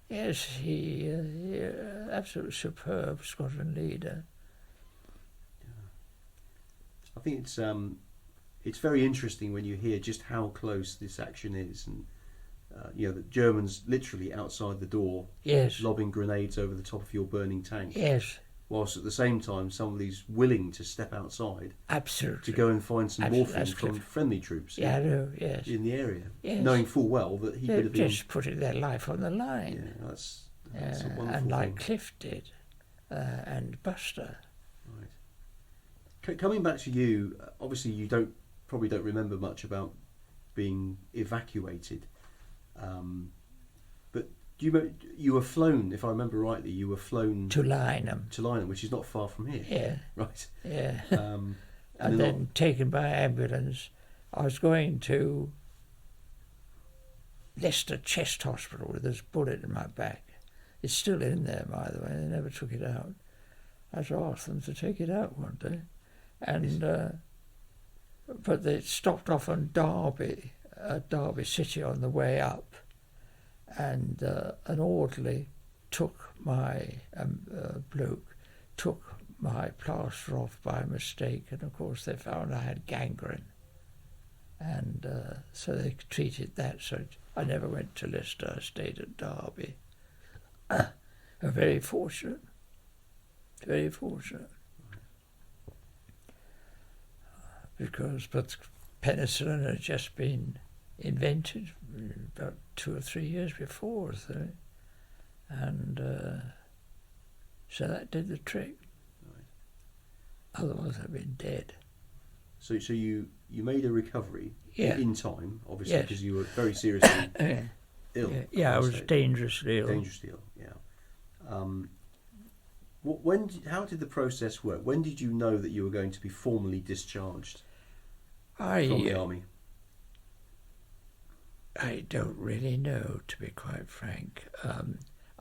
Yes, he absolutely superb squadron leader. I think it's very interesting when you hear just how close this action is, and the Germans literally outside the door, yes, lobbing grenades over the top of your burning tank. Yes. Whilst at the same time somebody's willing to step outside, absolutely, to go and find some morphine from friendly troops. Yeah, I know. Yes. In the area, yes, knowing full well that he could have been just putting their life on the line. Yeah, that's a wonderful and like thing. Cliff did, and Buster. Right. Coming back to you, obviously you probably don't remember much about being evacuated, but you were flown, if I remember rightly, you were flown to Lynham, which is not far from here. Yeah. Right. Yeah. And then taken by ambulance. I was going to Leicester Chest Hospital with this bullet in my back. It's still in there, by the way. They never took it out. I had to ask them to take it out one day, and but they stopped off on Derby City on the way up, and an orderly took my bloke took my plaster off by mistake, and of course they found I had gangrene, and so they treated that. So I never went to Leicester. I stayed at Derby. Very fortunate. Very fortunate. But penicillin had just been invented about 2 or 3 years before, so, and so that did the trick. Right. Otherwise, I'd been dead. So you made a recovery in time, obviously, because you were very seriously ill. Yeah, I was dangerously ill. Dangerously ill, yeah. How did the process work? When did you know that you were going to be formally discharged from the army? I don't really know, to be quite frank.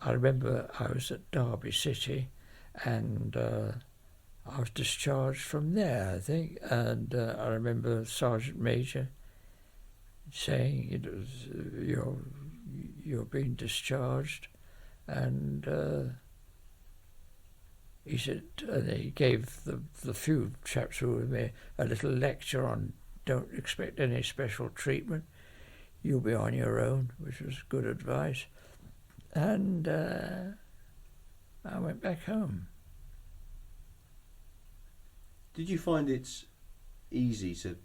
I remember I was at Derby City, and I was discharged from there, I think. And I remember Sergeant Major saying it was you're being discharged, and he said, and he gave the few chaps who were with me a little lecture on don't expect any special treatment. You'll be on your own, which was good advice. And I went back home. Did you find it easy to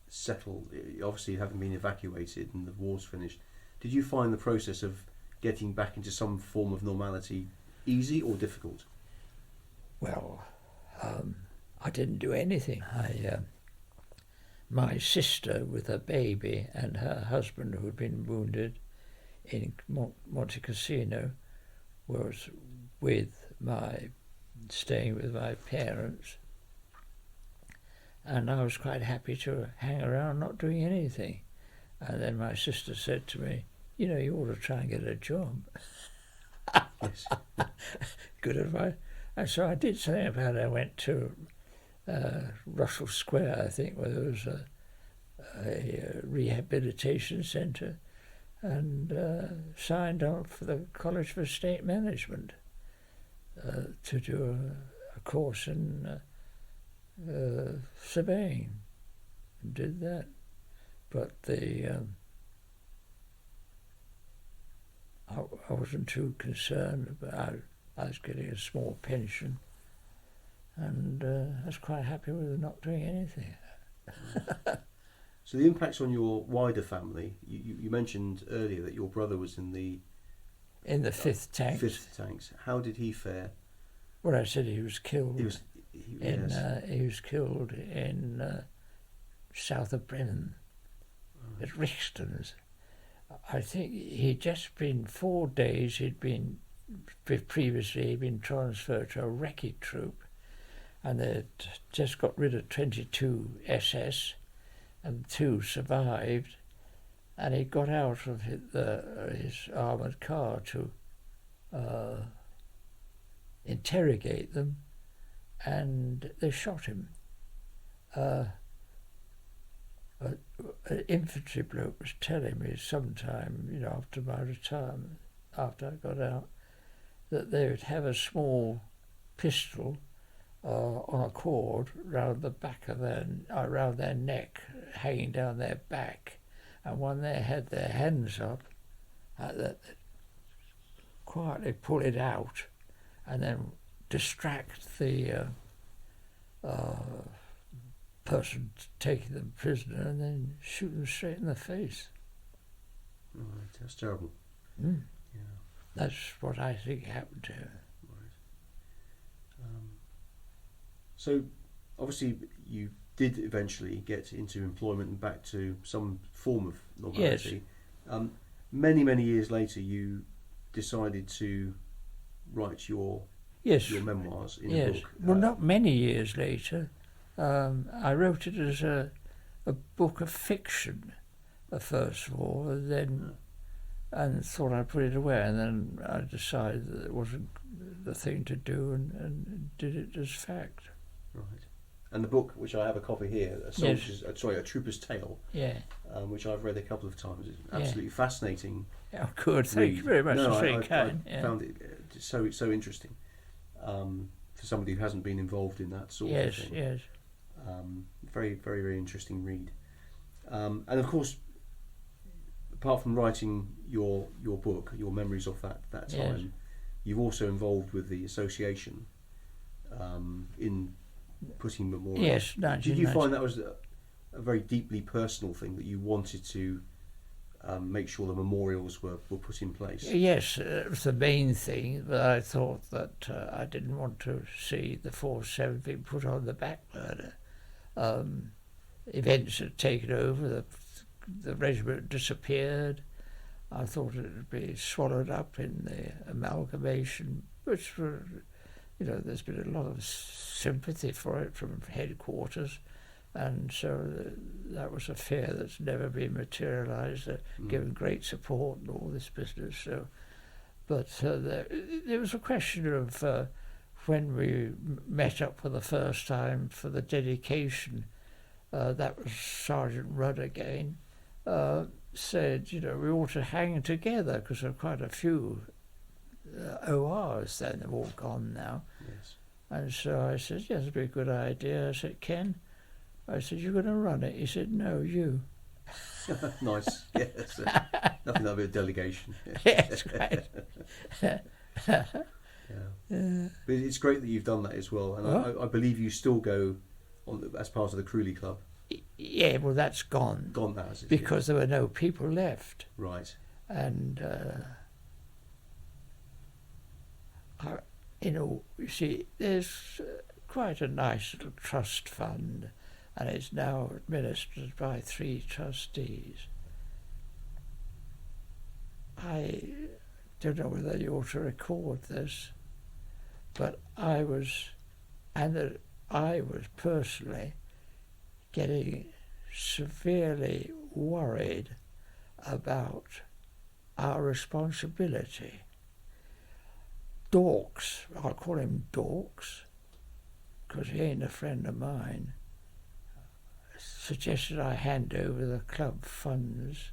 settle? Obviously, having been evacuated and the war's finished, did you find the process of getting back into some form of normality easy or difficult? Well, I didn't do anything. My sister with her baby and her husband, who had been wounded in Monte Cassino, was staying with my parents, and I was quite happy to hang around not doing anything. And then my sister said to me, you ought to try and get a job. Yes. Good advice. And so I did something about it. I went to Russell Square, I think, where there was a rehabilitation centre, and signed up for the College for Estate Management to do a course in surveying, and did that. But I wasn't too concerned about. I was getting a small pension, and I was quite happy with not doing anything. So the impacts on your wider family, you mentioned earlier that your brother was in the 5th Tanks. 5th Tanks. How did he fare? Well, I said he was killed. He was killed in south of Brennan, at Rixton's. I think he'd just been 4 days. Previously he'd been transferred to a recce troop, and they'd just got rid of 22 SS, and 2 survived, and he got out of his armoured car to interrogate them, and they shot him. An infantry bloke was telling me sometime, after my retirement, after I got out, that they would have a small pistol on a cord round the back of around their neck, hanging down their back, and when they had their hands up, quietly pull it out, and then distract the person taking them prisoner, and then shoot them straight in the face. Right, that's terrible. Mm. Yeah. That's what I think happened to her. Right. So, obviously, you did eventually get into employment and back to some form of normality. Yes. Many, many years later, you decided to write your memoirs in a book. Well, not many years later. I wrote it as a book of fiction, first of all, and thought I'd put it away, and then I decided that it wasn't the thing to do, and did it as fact. Right. And the book, which I have a copy here, A Trooper's Tale, which I've read a couple of times, is absolutely fascinating. Oh, good. Thank you very much. I found it so interesting for somebody who hasn't been involved in that sort of thing. Yes. Very, very, very interesting read. And of course, apart from writing your book, your memories of that time, you've also involved with the association in putting memorials. Yes, Did you find that was a very deeply personal thing, that you wanted to make sure the memorials were put in place? Yes, it was the main thing, but I thought that I didn't want to see the 4-7 being put on the back burner. Events had taken over, the regiment disappeared, I thought it would be swallowed up in the amalgamation, which were, there's been a lot of sympathy for it from headquarters, and so that was a fear that's never been materialised, given great support and all this business. So, but there was a question of when we met up for the first time for the dedication. That was Sergeant Rudd again. Said, we ought to hang together because there are quite a few ORs then, they've all gone now. Yes. And so I said, yes, it'd be a good idea. I said, Ken, I said, you're going to run it? He said, no, you. Nice, yes. Nothing like a delegation. Yes, right. Yeah. But it's great that you've done that as well. And I believe you still go as part of the Crawley Club. Yeah, well, that's gone. Gone now, is it? Because there were no people left. Right. And, you see, there's quite a nice little trust fund, and it's now administered by 3 trustees. I don't know whether you ought to record this, but I was personally getting severely worried about our responsibility. Dorks, I'll call him Dorks, because he ain't a friend of mine, suggested I hand over the club funds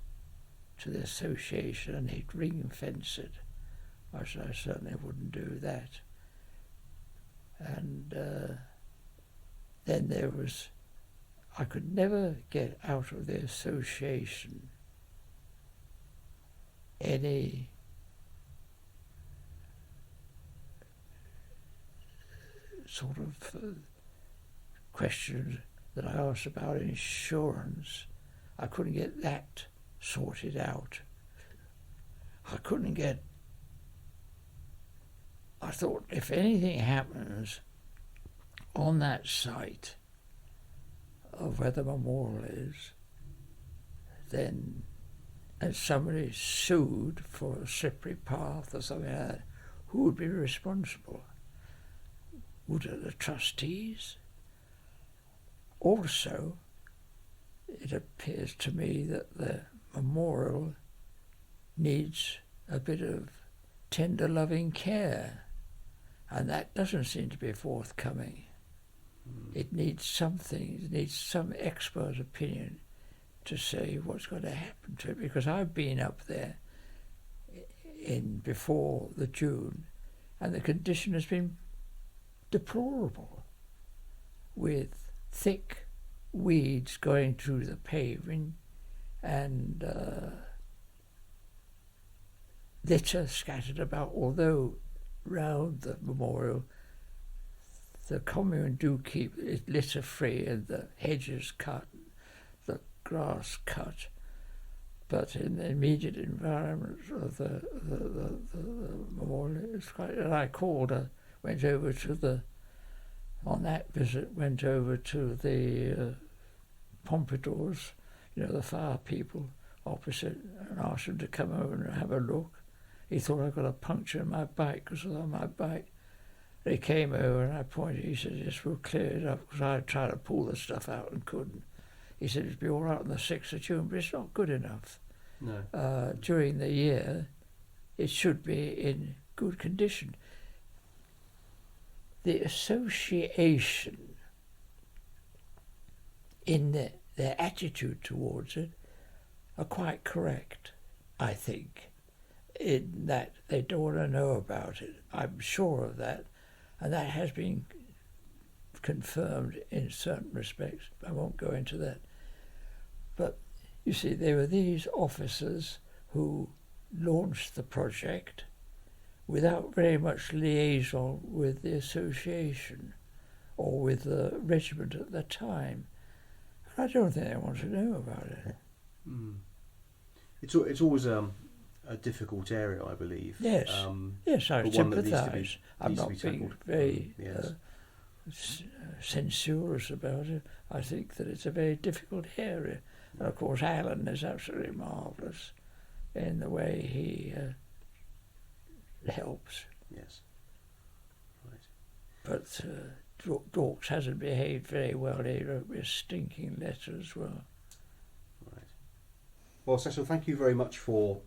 to the association and he'd ring fence it. I said I certainly wouldn't do that. And then there was, I could never get out of the association any sort of questions that I asked about insurance. I couldn't get that sorted out. I thought if anything happens on that site of where the memorial is, then, and somebody sued for a slippery path or something like that, who would be responsible? Would it the trustees? Also, it appears to me that the memorial needs a bit of tender loving care, and that doesn't seem to be forthcoming. It needs something, it needs some expert opinion to say what's going to happen to it, because I've been up there before the June, and the condition has been deplorable, with thick weeds going through the paving and litter scattered about, although round the memorial the commune do keep it litter free and the hedges cut, the grass cut, but in the immediate environment of the memorial it's quite, and I went over to on that visit, went over to the Pompadours, the fire people opposite, and asked them to come over and have a look. He thought I got a puncture in my bike because I was on my bike. They came over and I pointed, he said, yes, we'll clear it up, because I tried to pull the stuff out and couldn't. He said it'd be all right on the 6th of June, but it's not good enough. No. During the year, it should be in good condition. The association, in their attitude towards it, are quite correct, I think, in that they don't want to know about it. I'm sure of that, and that has been confirmed in certain respects. I won't go into that. But you see, there were these officers who launched the project without very much liaison with the association or with the regiment at the time. I don't think they want to know about it. It's always a difficult area, I believe. Yes, yes, I sympathise. I'm not being very yes. censorious about it. I think that it's a very difficult area. And of course, Alan is absolutely marvellous in the way he helps. Yes. Right. But Dawkes hasn't behaved very well. He wrote me a stinking letter as well. Right. Well, Cecil, thank you very much for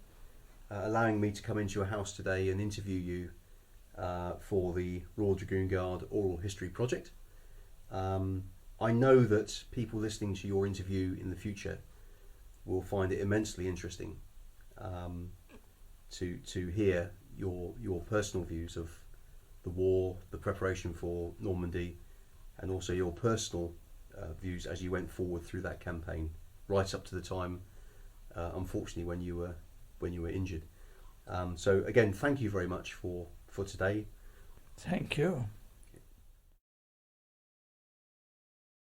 allowing me to come into your house today and interview you for the Royal Dragoon Guard Oral History Project. I know that people listening to your interview in the future will find it immensely interesting to hear your personal views of the war, the preparation for Normandy, and also your personal views as you went forward through that campaign, right up to the time, unfortunately, when you were injured. So again, thank you very much for today. Thank you.